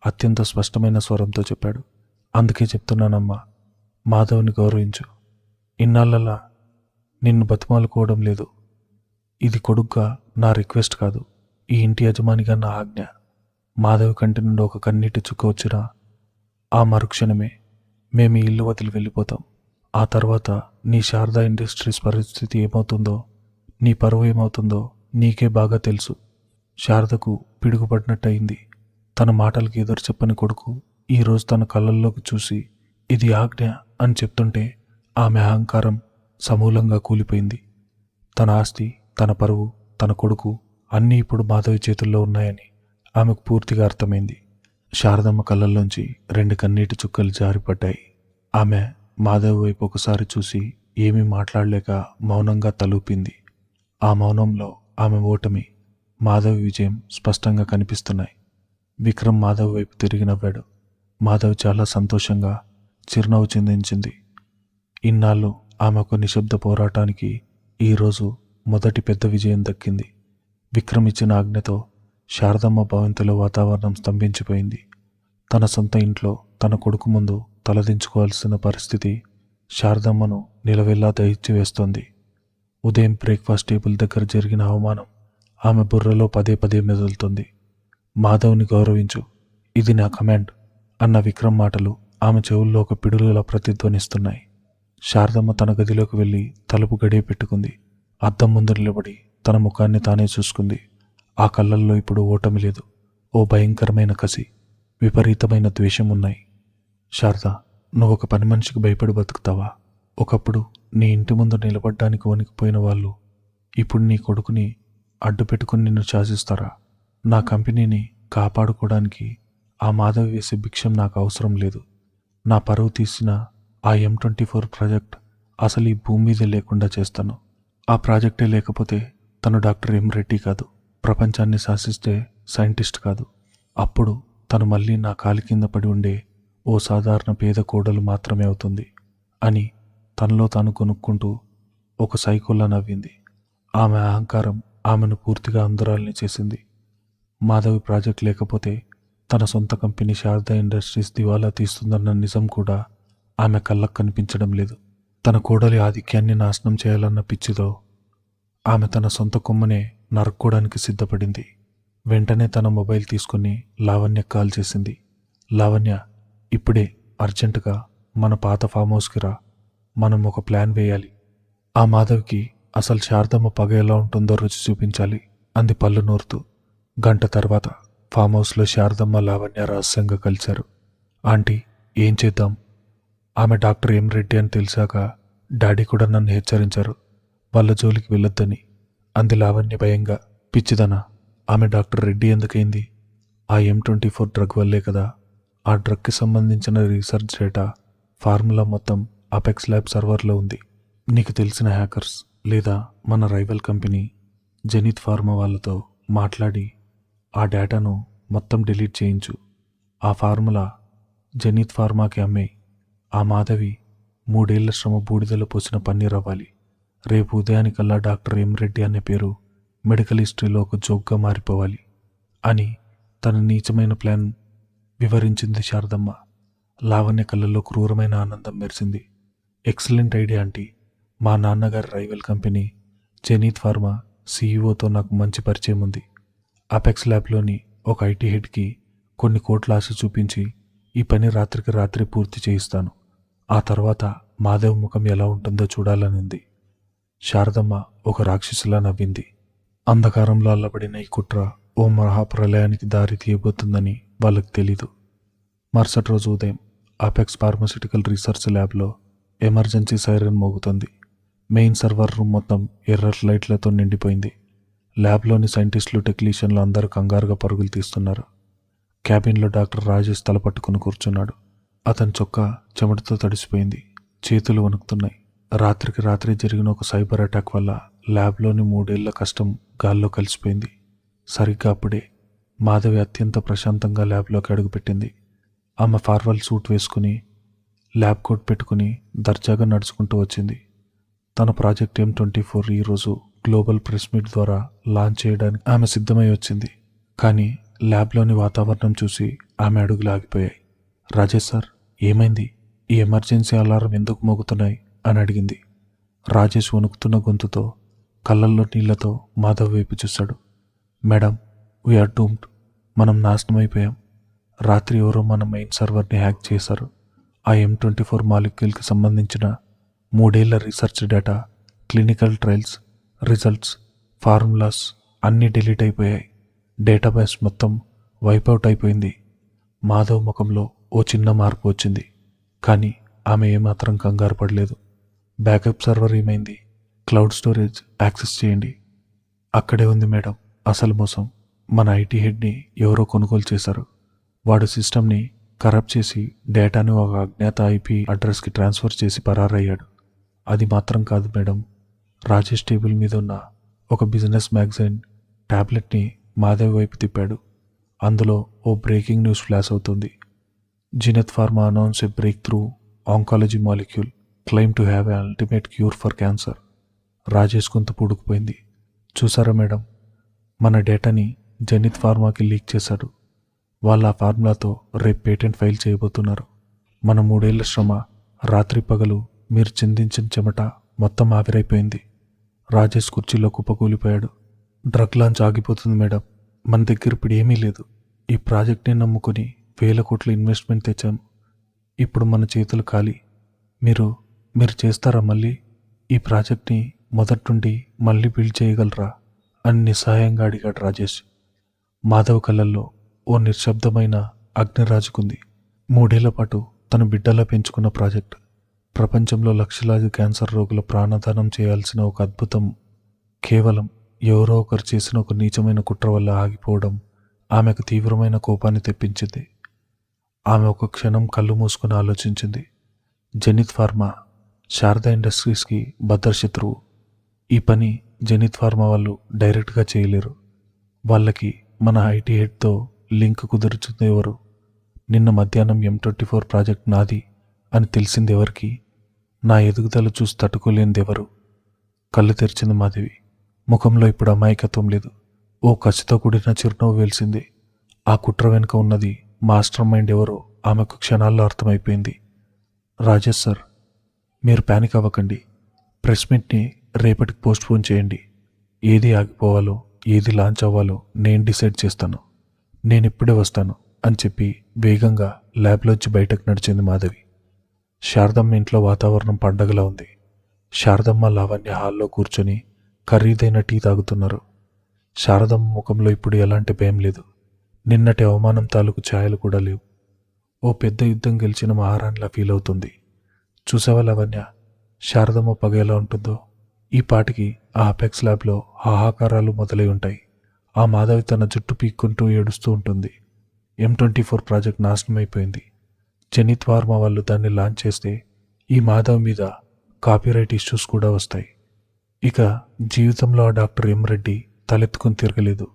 అత్యంత స్పష్టమైన స్వరంతో చెప్పాడు. అందుకే చెప్తున్నానమ్మా, మాధవ్ని గౌరవించు. ఇన్నాళ్ళలా నిన్ను బతిమాలుకోవడం లేదు. ఇది కొడుగ్గా నా రిక్వెస్ట్ కాదు, ఈ ఇంటి యజమానిగా నా ఆజ్ఞ. మాధవ్ కంటి నుండి ఒక కన్నీటి చుక్క వచ్చినా ఆ మరుక్షణమే మేము ఈ ఇల్లు వదిలి వెళ్ళిపోతాం. ఆ తర్వాత నీ శారదా ఇండస్ట్రీస్ పరిస్థితి ఏమవుతుందో, నీ పరువు ఏమవుతుందో నీకే బాగా తెలుసు. శారదకు పిడుగుపడినట్టయింది. తన మాటలకు ఎదురు చెప్పని కొడుకు ఈరోజు తన కళ్ళల్లోకి చూసి ఇది ఆజ్ఞ అని చెప్తుంటే ఆమె అహంకారం సమూలంగా కూలిపోయింది. తన ఆస్తి, తన పరువు, తన కొడుకు అన్నీ ఇప్పుడు మాధవి చేతుల్లో ఉన్నాయని ఆమెకు పూర్తిగా అర్థమైంది. శారదమ్మ కళ్ళల్లోంచి 2 కన్నీటి చుక్కలు జారిపడ్డాయి. ఆమె మాధవి వైపు ఒకసారి చూసి ఏమీ మాట్లాడలేక మౌనంగా తలూపింది. ఆ మౌనంలో ఆమె ఓటమి, మాధవి విజయం స్పష్టంగా కనిపిస్తున్నాయి. విక్రమ్ మాధవి వైపు తిరిగి నవ్వాడు. మాధవి చాలా సంతోషంగా చిరునవ్వు చిందించింది. ఇన్నాళ్ళు ఆమె ఒక నిశ్శబ్ద పోరాటానికి ఈరోజు మొదటి పెద్ద విజయం దక్కింది. విక్రమ్ ఇచ్చిన ఆజ్ఞతో శారదమ్మ భవంతిలో వాతావరణం స్తంభించిపోయింది. తన సొంత ఇంట్లో తన కొడుకు ముందు తలదించుకోవాల్సిన పరిస్థితి శారదమ్మను నిలవెల్లా దహించి వేస్తోంది. ఉదయం బ్రేక్ఫాస్ట్ టేబుల్ దగ్గర జరిగిన అవమానం ఆమె బుర్రలో పదే పదే మెదులుతుంది. మాధవ్ని గౌరవించు, ఇది నా కమాండ్ అన్న విక్రమ్ మాటలు ఆమె చెవుల్లో ఒక పిడుగులా ప్రతిధ్వనిస్తున్నాయి. శారదమ్మ తన గదిలోకి వెళ్ళి తలుపు గడియ పెట్టుకుంది. అద్దం ముందు నిలబడి తన ముఖాన్ని తానే చూసుకుంది. ఆ కళ్ళల్లో ఇప్పుడు ఓటమి లేదు, ఓ భయంకరమైన కసి, విపరీతమైన ద్వేషం ఉన్నాయి. శారద, నువ్వు ఒక పని మనిషికి భయపడి బతుకుతావా? ఒకప్పుడు నీ ఇంటి ముందు నిలబడ్డానికి వణికిపోయిన వాళ్ళు ఇప్పుడు నీ కొడుకుని అడ్డు పెట్టుకుని నిన్ను శాసిస్తారా? నా కంపెనీని కాపాడుకోవడానికి ఆ మాధవి వేసే భిక్షం నాకు అవసరం లేదు. నా పరువు తీసిన ఆ M24 ప్రాజెక్ట్ అసలు ఈ భూమి మీద లేకుండా చేస్తాను. ఆ ప్రాజెక్టే లేకపోతే తను డాక్టర్ ఎం రెడ్డి కాదు, ప్రపంచాన్ని శాసిస్తే సైంటిస్ట్ కాదు. అప్పుడు తను మళ్ళీ నా కాలి కింద పడి ఉండే ఓ సాధారణ పేద కోడలు మాత్రమే అవుతుంది అని తనలో తాను కొనుక్కుంటూ ఒక సైకోలా నవ్వింది. ఆమె అహంకారం ఆమెను పూర్తిగా అంధురాల్ని చేసింది. మాధవి ప్రాజెక్ట్ లేకపోతే తన సొంత కంపెనీ శారదా ఇండస్ట్రీస్ దివాలా తీస్తుందన్న నిజం కూడా ఆమె కళ్ళకు కనిపించడం లేదు. తన కోడలి ఆధిక్యాన్ని నాశనం చేయాలన్న పిచ్చితో ఆమె తన సొంత కొమ్మనే నరుక్కోవడానికి సిద్ధపడింది. వెంటనే తన మొబైల్ తీసుకుని లావణ్య కాల్ చేసింది. లావణ్య, ఇప్పుడే అర్జెంటుగా మన పాత ఫామ్ హౌస్కి రా, మనం ఒక ప్లాన్ వేయాలి. ఆ మాధవికి అసలు శారదమ్మ పగ ఎలా ఉంటుందో రుచి చూపించాలి అంది పళ్ళు నూరుతూ. గంట తర్వాత ఫామ్ హౌస్లో శారదమ్మ, లావణ్య రహస్యంగా కలిశారు. ఆంటీ, ఏం చేద్దాం? ఆమె డాక్టర్ ఎం రెడ్డి అని తెలిసాక డాడీ కూడా నన్ను హెచ్చరించారు, వాళ్ళ జోలికి వెళ్ళొద్దని అంది లావణ్య భయంగా. పిచ్చిదనా, ఆమె డాక్టర్ రెడ్డి ఎందుకైంది? ఆ M24 డ్రగ్ వల్లే కదా. ఆ డ్రగ్కి సంబంధించిన రీసెర్చ్ డేటా ఫార్ములా మొత్తం అపెక్స్ ల్యాబ్ సర్వర్లో ఉంది. నీకు తెలిసిన హ్యాకర్స్ లేదా మన రైవల్ కంపెనీ జెనిత్ ఫార్మా వాళ్ళతో మాట్లాడి ఆ డేటాను మొత్తం డిలీట్ చేయించు. ఆ ఫార్ములా జెనిత్ ఫార్మాకి అమ్మే ఆ మాధవి 3 ఏళ్ల శ్రమ బూడిదలో పోసిన పన్నీర్ అవ్వాలి. రేపు ఉదయానికల్లా డాక్టర్ ఎం రెడ్డి అనే పేరు మెడికల్ హిస్టరీలో ఒక జోక్గా మారిపోవాలి అని తన నీచమైన ప్లాన్ వివరించింది శారదమ్మ. లావణ్య కళ్ళల్లో క్రూరమైన ఆనందం మెరిసింది. Excellent idea aunty. మా నాన్నగారి రైవల్ కంపెనీ జెనీత్ ఫార్మా సీఈఓతో నాకు మంచి పరిచయం ఉంది. అపెక్స్ ల్యాబ్లోని ఒక ఐటీ హెడ్కి కొన్ని కోట్ల ఆశ చూపించి ఈ పని రాత్రికి రాత్రి పూర్తి చేయిస్తాను. ఆ తర్వాత మాధవ్ ముఖం ఎలా ఉంటుందో చూడాలని ఉంది. శారదమ్మ ఒక రాక్షసిలా నవ్వింది. అంధకారంలో అల్లబడిన ఈ కుట్ర ఓ మహాప్రలయానికి దారి తీయబోతుందని వాళ్ళకి తెలీదు. మరుసటి రోజు ఉదయం అపెక్స్ ఫార్మాస్యూటికల్ రీసెర్చ్ ల్యాబ్లో ఎమర్జెన్సీ సైరన్ మోగుతుంది. మెయిన్ సర్వర్ రూమ్ మొత్తం ఎర్రటి లైట్లతో నిండిపోయింది. ల్యాబ్లోని సైంటిస్టులు, టెక్నీషియన్లు అందరూ కంగారుగా పరుగులు తీస్తున్నారు. క్యాబిన్లో డాక్టర్ రాజేష్ తల పట్టుకుని కూర్చున్నాడు. అతని చొక్కా చెమటతో తడిసిపోయింది. చేతులు వణుకుతున్నాయి. రాత్రికి రాత్రి జరిగిన ఒక సైబర్ అటాక్ వల్ల ల్యాబ్లోని 3 ఏళ్ల కష్టం గాల్లో కలిసిపోయింది. సరిగ్గా అప్పుడే మాధవి అత్యంత ప్రశాంతంగా ల్యాబ్లోకి అడుగుపెట్టింది. ఆమె ఫార్మల్ సూట్ వేసుకుని ల్యాబ్ కోట్ పెట్టుకుని దర్జాగా నడుచుకుంటూ వచ్చింది. తన ప్రాజెక్ట్ M24 ఈరోజు గ్లోబల్ ప్రెస్ మీట్ ద్వారా లాంచ్ చేయడానికి ఆమె సిద్ధమై వచ్చింది. కానీ ల్యాబ్లోని వాతావరణం చూసి ఆమె అడుగులు ఆగిపోయాయి. రాజేష్ సార్, ఏమైంది? ఈ ఎమర్జెన్సీ అలారం ఎందుకు మోగుతున్నాయి అని అడిగింది. రాజేష్ వణుకుతున్న గొంతుతో, కళ్ళల్లో నీళ్లతో మాధవ్ వైపు చూశాడు. Madam, we're doomed. మనం నాశనం అయిపోయాం. రాత్రి ఎవరో మన మెయిన్ సర్వర్ని హ్యాక్ చేశారు. ఆ M24 మాలిక్యూల్కి సంబంధించిన 3 ఏళ్ల research data, clinical trials results, formulas అన్నీ డిలీట్ అయిపోయాయి. డేటాబేస్ మొత్తం వైపౌట్ అయిపోయింది. మాధవ్ ముఖంలో ఓ చిన్న మార్పు వచ్చింది. కానీ ఆమె ఏమాత్రం కంగారు పడలేదు. బ్యాకప్ సర్వర్ ఏమైంది? క్లౌడ్ స్టోరేజ్ యాక్సెస్ చేయండి. అక్కడే ఉంది మేడం అసలు మోసం. మన ఐటీ హెడ్ని ఎవరో కొనుగోలు చేశారు. వాడు సిస్టమ్ని కరప్ట్ చేసి డేటాను ఒక అజ్ఞాత ఐపీ అడ్రస్కి ట్రాన్స్ఫర్ చేసి పరారయ్యాడు. అది మాత్రం కాదు మేడం. రాజేష్ టేబుల్ మీద ఉన్న ఒక బిజినెస్ మ్యాగజైన్ ట్యాబ్లెట్ని మాధవ్ వైపు తిప్పాడు. అందులో ఓ బ్రేకింగ్ న్యూస్ ఫ్లాష్ అవుతుంది. Zenith pharma announce a breakthrough oncology molecule claim to have a ultimate cure for cancer. Rajesh గొంతు పూడుకుపోయింది. చూసారా మేడం, మన డేటాని జెనీత్ ఫార్మాకి లీక్ చేశాడు. వాళ్ళ ఆ ఫార్ములాతో రేపు పేటెంట్ ఫైల్ చేయబోతున్నారు. మన 3 ఏళ్ల శ్రమ, రాత్రి పగలు మీరు చిందించిన చెమట మొత్తం ఆవిరైపోయింది. రాజేష్ కుర్చీలో కుప్పకూలిపోయాడు. డ్రగ్ లాంచ్ ఆగిపోతుంది మేడం. మన దగ్గర ఇప్పుడు ఏమీ లేదు. ఈ ప్రాజెక్ట్ని నమ్ముకుని 1000 కోట్ల ఇన్వెస్ట్మెంట్ తెచ్చాం. ఇప్పుడు మన చేతులు ఖాళీ. మీరు చేస్తారా మళ్ళీ? ఈ ప్రాజెక్ట్ని మొదటి నుండి మళ్ళీ బిల్డ్ చేయగలరా అని నిస్సహాయంగా అడిగాడు రాజేష్. మాధవ్ కళ్ళల్లో ఓ నిశ్శబ్దమైన అగ్ని రాజుకుంది. 3 ఏళ్ల పాటు తన బిడ్డలా పెంచుకున్న ప్రాజెక్ట్ ప్రపంచంలో లక్షలాది క్యాన్సర్ రోగుల ప్రాణదానం చేయాల్సిన ఒక అద్భుతం కేవలం ఎవరో ఒకరు చేసిన ఒక నీచమైన కుట్ర వల్ల ఆగిపోవడం ఆమెకు తీవ్రమైన కోపాన్ని తెప్పించింది. ఆమె ఒక క్షణం కళ్ళు మూసుకుని ఆలోచించింది. జెనీత్ ఫార్మా శారదా ఇండస్ట్రీస్కి భద్రశత్రువు. ఈ పని జెనీత్ ఫార్మా వాళ్ళు డైరెక్ట్గా చేయలేరు. వాళ్ళకి మన ఐటీ హెడ్తో లింక్ కుదురుతుంది ఎవరు? నిన్న మధ్యాహ్నం M24 ప్రాజెక్ట్ నాది అని తెలిసింది ఎవరికి? నా ఎదుగుదల చూసి తట్టుకోలేనిది ఎవరు? కళ్ళు తెరిచింది మాధవి. ముఖంలో ఇప్పుడు అమాయకత్వం లేదు. ఓ కసితో కూడిన చిరునవ్వు వెలిసింది. ఆ కుట్ర వెనుక ఉన్నది మాస్టర్ మైండ్ ఎవరో ఆమెకు క్షణాల్లో అర్థమైపోయింది. రాజేష్ సార్, మీరు ప్యానిక్ అవ్వకండి. ప్రెస్ మీట్ని రేపటికి పోస్ట్పోన్ చేయండి. ఏది ఆగిపోవాలో, ఏది లాంచ్ అవ్వాలో నేను డిసైడ్ చేస్తాను. నేను ఇప్పుడే వస్తాను అని చెప్పి వేగంగా ల్యాబ్లోంచి బయటకు నడిచింది మాధవి. శారదమ్మ ఇంట్లో వాతావరణం పండగలా ఉంది. శారదమ్మ, లావణ్య హాల్లో కూర్చొని ఖరీదైన టీ తాగుతున్నారు. శారదమ్మ ముఖంలో ఇప్పుడు ఎలాంటి భయం లేదు. నిన్నటి అవమానం తాలూకు ఛాయలు కూడా లేవు. ఓ పెద్ద యుద్ధం గెలిచిన మహారాణిలా ఫీల్ అవుతుంది. చూసావా లావణ్య, శారదమ్మ పగ ఎలా ఉంటుందో? ఈ పాటికి ఆ అపెక్స్ ల్యాబ్లో హాహాకారాలు మొదలై ఉంటాయి. ఆ మాధవి తన జుట్టు పీక్కుంటూ ఏడుస్తూ ఉంటుంది. M24 ప్రాజెక్ట్ నాశనం అయిపోయింది. జెనీత్ ఫార్మా వాళ్ళు దాన్ని లాంచ్ చేస్తే ఈ మాధవ్ మీద కాపీరైట్ ఇష్యూస్ కూడా వస్తాయి. ఇక జీవితంలో ఆ డాక్టర్ M రెడ్డి తలెత్తుకుని తిరగలేదు.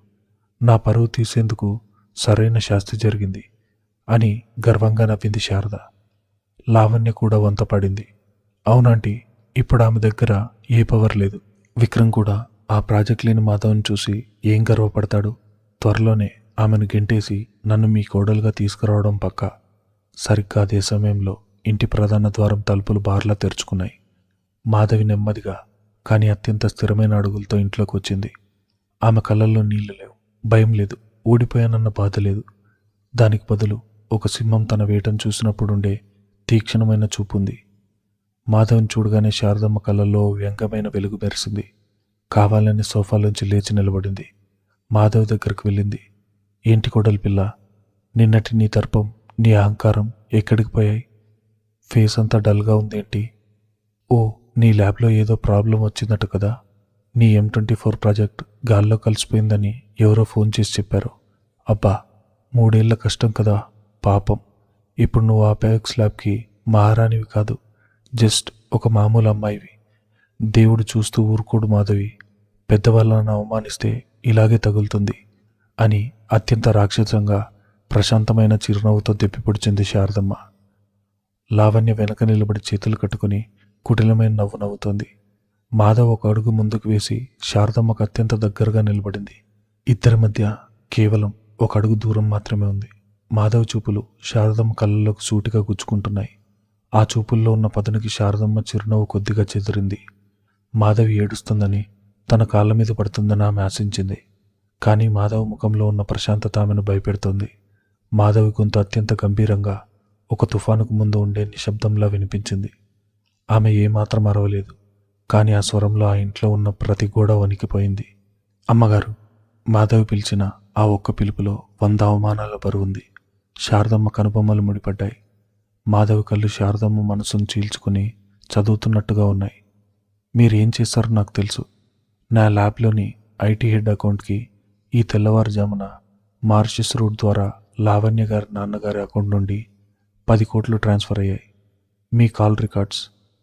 నా పరువు తీసేందుకు సరైన శాస్తి జరిగింది అని గర్వంగా నవ్వింది శారద. లావణ్య కూడా వంత పడింది. అవునంటీ, ఇప్పుడు ఆమె దగ్గర ఏ పవర్ లేదు. విక్రమ్ కూడా ఆ ప్రాజెక్ట్ లేని మాధవ్ని చూసి ఏం గర్వపడతాడు? త్వరలోనే ఆమెను గెంటేసి నన్ను మీ కోడలుగా తీసుకురావడం పక్కా. సరిగ్గా అదే సమయంలో ఇంటి ప్రధాన ద్వారం తలుపులు బార్లా తెరుచుకున్నాయి. మాధవి నెమ్మదిగా కానీ అత్యంత స్థిరమైన అడుగులతో ఇంట్లోకి వచ్చింది. ఆమె కళ్ళల్లో నీళ్లు లేవు, భయం లేదు, ఓడిపోయానన్న బాధ లేదు. దానికి బదులు ఒక సింహం తన వేటను చూసినప్పుడుండే తీక్షణమైన చూపుంది. మాధవ్ని చూడగానే శారదమ్మ కళ్ళల్లో వ్యంగ్యమైన వెలుగు మెరిసింది. కావాలని సోఫాలోంచి లేచి నిలబడింది. మాధవ్ దగ్గరకు వెళ్ళింది. ఏంటి కొడలి పిల్ల, నిన్నటి నీ దర్పం, నీ అహంకారం ఎక్కడికి పోయాయి? ఫేస్ అంతా డల్గా ఉందేంటి? ఓ, నీ ల్యాబ్లో ఏదో ప్రాబ్లం వచ్చిందట కదా. నీ M24 ప్రాజెక్ట్ గాల్లో కలిసిపోయిందని ఎవరో ఫోన్ చేసి చెప్పారు. అబ్బా, 3 ఏళ్ల కష్టం కదా పాపం. ఇప్పుడు నువ్వు ఆ అపెక్స్ ల్యాబ్కి మహారాణివి కాదు, జస్ట్ ఒక మామూలు అమ్మాయివి. దేవుడు చూస్తూ ఊరుకోడు మాధవి. పెద్దవాళ్ళను అవమానిస్తే ఇలాగే తగులుతుంది అని అత్యంత రాక్షసంగా ప్రశాంతమైన చిరునవ్వుతో దెప్పిపొడిచింది శారదమ్మ. లావణ్య వెనక నిలబడి చేతులు కట్టుకుని కుటిలమైన నవ్వు నవ్వుతోంది. మాధవ్ ఒక అడుగు ముందుకు వేసి శారదమ్మకు అత్యంత దగ్గరగా నిలబడింది. ఇద్దరి మధ్య కేవలం ఒక అడుగు దూరం మాత్రమే ఉంది. మాధవ్ చూపులు శారదమ్మ కళ్ళలోకి సూటిగా గుచ్చుకుంటున్నాయి. ఆ చూపుల్లో ఉన్న పదునికి శారదమ్మ చిరునవ్వు కొద్దిగా చెదిరింది. మాధవి ఏడుస్తుందని, తన కాళ్ళ మీద పడుతుందని ఆమె ఆశించింది. కానీ మాధవ్ ముఖంలో ఉన్న ప్రశాంతత ఆమెను భయపెడుతోంది. మాధవి గొంతు అత్యంత గంభీరంగా, ఒక తుఫానుకు ముందు ఉండే నిశ్శబ్దంలా వినిపించింది. ఆమె ఏమాత్రం అరవలేదు, కానీ ఆ స్వరంలో ఆ ఇంట్లో ఉన్న ప్రతి గోడ వణికిపోయింది. అమ్మగారు, మాధవి పిలిచిన ఆ ఒక్క పిలుపులో 100 అవమానాల బరువుంది. శారదమ్మ కనుబొమ్మలు ముడిపడ్డాయి. మాధవి కళ్ళు శారదమ్మ మనసును చీల్చుకుని చదువుతున్నట్టుగా ఉన్నాయి. మీరేం చేశారో నాకు తెలుసు. నా ల్యాబ్లోని ఐటీ హెడ్ అకౌంట్కి ఈ తెల్లవారుజామున మారిషస్ రూట్ ద్వారా లావణ్య గారి నాన్నగారి అకౌంట్ నుండి 10 కోట్లు ట్రాన్స్ఫర్ అయ్యాయి. మీ కాల్ రికార్డ్స్,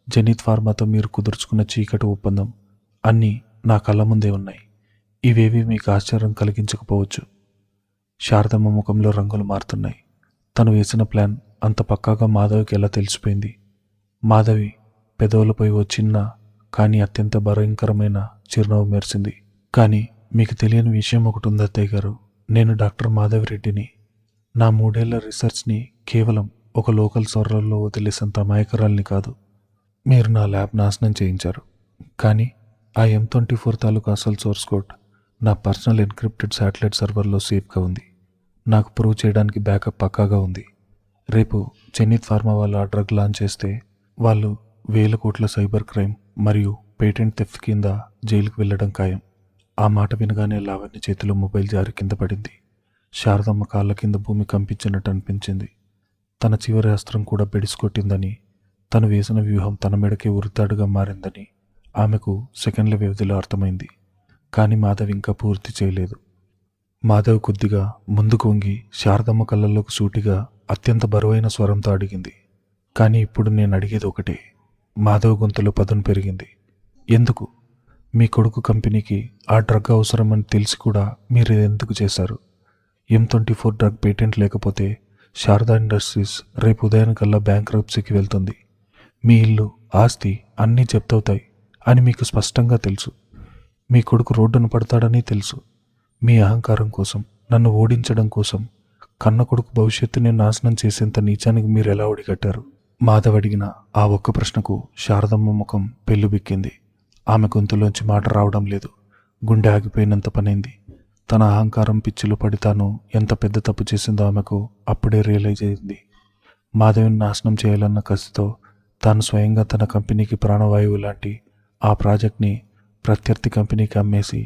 జెనిత్ ఫార్మాతో మీరు కుదుర్చుకున్న చీకటి ఒప్పందం అన్నీ నా కళ్ళ ముందే ఉన్నాయి. ఇవేవి మీకు ఆశ్చర్యం కలిగించకపోవచ్చు. శారదమ్మ ముఖంలో రంగులు మారుతున్నాయి. తను వేసిన ప్లాన్ అంత పక్కాగా మాధవికి ఎలా తెలిసిపోయింది? మాధవి పెదవులపై ఓ చిన్న కానీ అత్యంత భయంకరమైన చిరునవ్వు మెరిసింది. కానీ మీకు తెలియని విషయం ఒకటి ఉంది అత్తయ్య గారు. నేను డాక్టర్ మాధవి రెడ్డిని. నా 3 ఏళ్ల రీసెర్చ్ని కేవలం ఒక లోకల్ సర్వర్లో వదిలేసేంత అమాయకురాల్ని కాదు. మీరు నా ల్యాబ్ నాశనం చేయించారు, కానీ ఆ M24 తాలూకు అసలు సోర్స్ కోడ్ నా పర్సనల్ ఎన్క్రిప్టెడ్ శాటిలైట్ సర్వర్లో సేఫ్గా ఉంది. నాకు ప్రూవ్ చేయడానికి బ్యాకప్ పక్కాగా ఉంది. రేపు జెనిత్ ఫార్మా వాళ్ళు ఆ డ్రగ్ లాంచ్ చేస్తే వాళ్ళు 1000 కోట్ల సైబర్ క్రైమ్ మరియు పేటెంట్ థెఫ్ట్ కింద జైలుకు వెళ్ళడం ఖాయం. ఆ మాట వినగానే లావణ్య చేతిలో మొబైల్ జారి కింద పడింది. శారదమ్మ కాళ్ళ కింద భూమి కంపించినట్టు అనిపించింది. తన చివరి అస్త్రం కూడా బెడిసికొట్టిందని, తను వేసిన వ్యూహం తన మెడకే ఉరితాడుగా మారిందని ఆమెకు సెకండ్ల వ్యవధిలో అర్థమైంది. కానీ మాధవ్ ఇంకా పూర్తి చేయలేదు. మాధవ్ కొద్దిగా ముందుకు వంగి శారదమ్మ కళ్ళల్లోకి సూటిగా అత్యంత బరువైన స్వరంతో అడిగింది. కానీ ఇప్పుడు నేను అడిగేది ఒకటే. మాధవ్ గొంతులో పదును పెరిగింది. ఎందుకు? మీ కొడుకు కంపెనీకి ఆ డ్రగ్ అవసరమని తెలిసి కూడా మీరు ఇది ఎందుకు చేశారు? M24 డ్రగ్ పేటెంట్ లేకపోతే శారదా ఇండస్ట్రీస్ రేపు ఉదయానికల్లా బ్యాంక్రప్సీకి వెళ్తుంది. మీ ఇల్లు, ఆస్తి అన్నీ జప్తవుతాయి అని మీకు స్పష్టంగా తెలుసు. మీ కొడుకు రోడ్డున పడతాడని తెలుసు. మీ అహంకారం కోసం, నన్ను ఓడించడం కోసం కన్న కొడుకు భవిష్యత్తుని నాశనం చేసేంత నీచానికి మీరు ఎలా ఒడిగట్టారు? మాధవ్ అడిగిన ఆ ఒక్క ప్రశ్నకు శారదమ్మ ముఖం పెళ్ళుబిక్కింది. ఆమె గొంతులోంచి మాట రావడం లేదు. గుండె ఆగిపోయినంత పనైంది. తన అహంకారం పిచ్చిలో పడి తాను ఎంత పెద్ద తప్పు చేసిందో ఆమెకు అప్పుడే రియలైజ్ అయింది. మాధవిని నాశనం చేయాలన్న కసితో తాను స్వయంగా తన కంపెనీకి ప్రాణవాయువు లాంటి ఆ ప్రాజెక్ట్ని ప్రత్యర్థి కంపెనీకి అమ్మేసి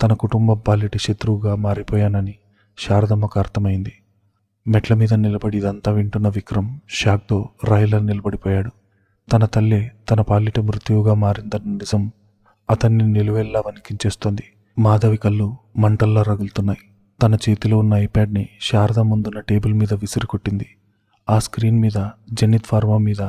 తన కుటుంబం పాలిటి శత్రువుగా మారిపోయానని శారదమ్మకు అర్థమైంది. మెట్ల మీద నిలబడి ఇదంతా వింటున్న విక్రమ్ షాక్తో రాయిలా నిలబడిపోయాడు. తన తల్లే తన పాలిట మృత్యువుగా మారిందన్న నిజం అతన్ని నిలువెల్లా వణికించేస్తోంది. మాధవి కళ్ళు మంటల్లా రగులుతున్నాయి. తన చేతిలో ఉన్న ఐప్యాడ్ని శారద ముందున్న టేబుల్ మీద విసిరికొట్టింది. ఆ స్క్రీన్ మీద జెనిత్ ఫార్మా మీద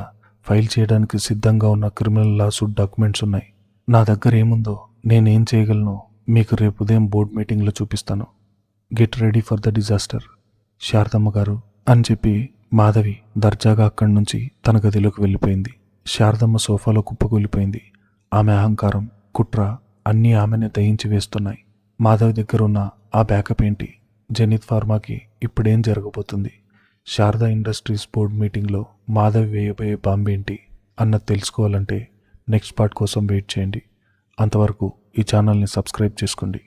ఫైల్ చేయడానికి సిద్ధంగా ఉన్న క్రిమినల్ లాసూట్ డాక్యుమెంట్స్ ఉన్నాయి. నా దగ్గర ఏముందో, నేనేం చేయగలను మీకు రేపు ఉదయం బోర్డ్ మీటింగ్లో చూపిస్తాను. Get ready for the disaster. Sharadamma garu అని చెప్పి మాధవి దర్జాగా అక్కడి నుంచి తన గదిలోకి వెళ్ళిపోయింది. శారదమ్మ సోఫాలో కుప్పకూలిపోయింది. ఆమె అహంకారం, కుట్ర అన్నీ ఆమెను దయించి వేస్తున్నాయి. మాధవి దగ్గర ఉన్న ఆ బ్యాకప్ ఏంటి? జెనిత్ ఫార్మాకి ఇప్పుడేం జరగబోతుంది? శారదా ఇండస్ట్రీస్ బోర్డ్ మీటింగ్లో మాధవి వేయబోయే బాంబేంటి అన్నది తెలుసుకోవాలంటే నెక్స్ట్ పార్ట్ కోసం వెయిట్ చేయండి. అంతవరకు ఈ ఛానల్ని సబ్స్క్రైబ్ చేసుకోండి.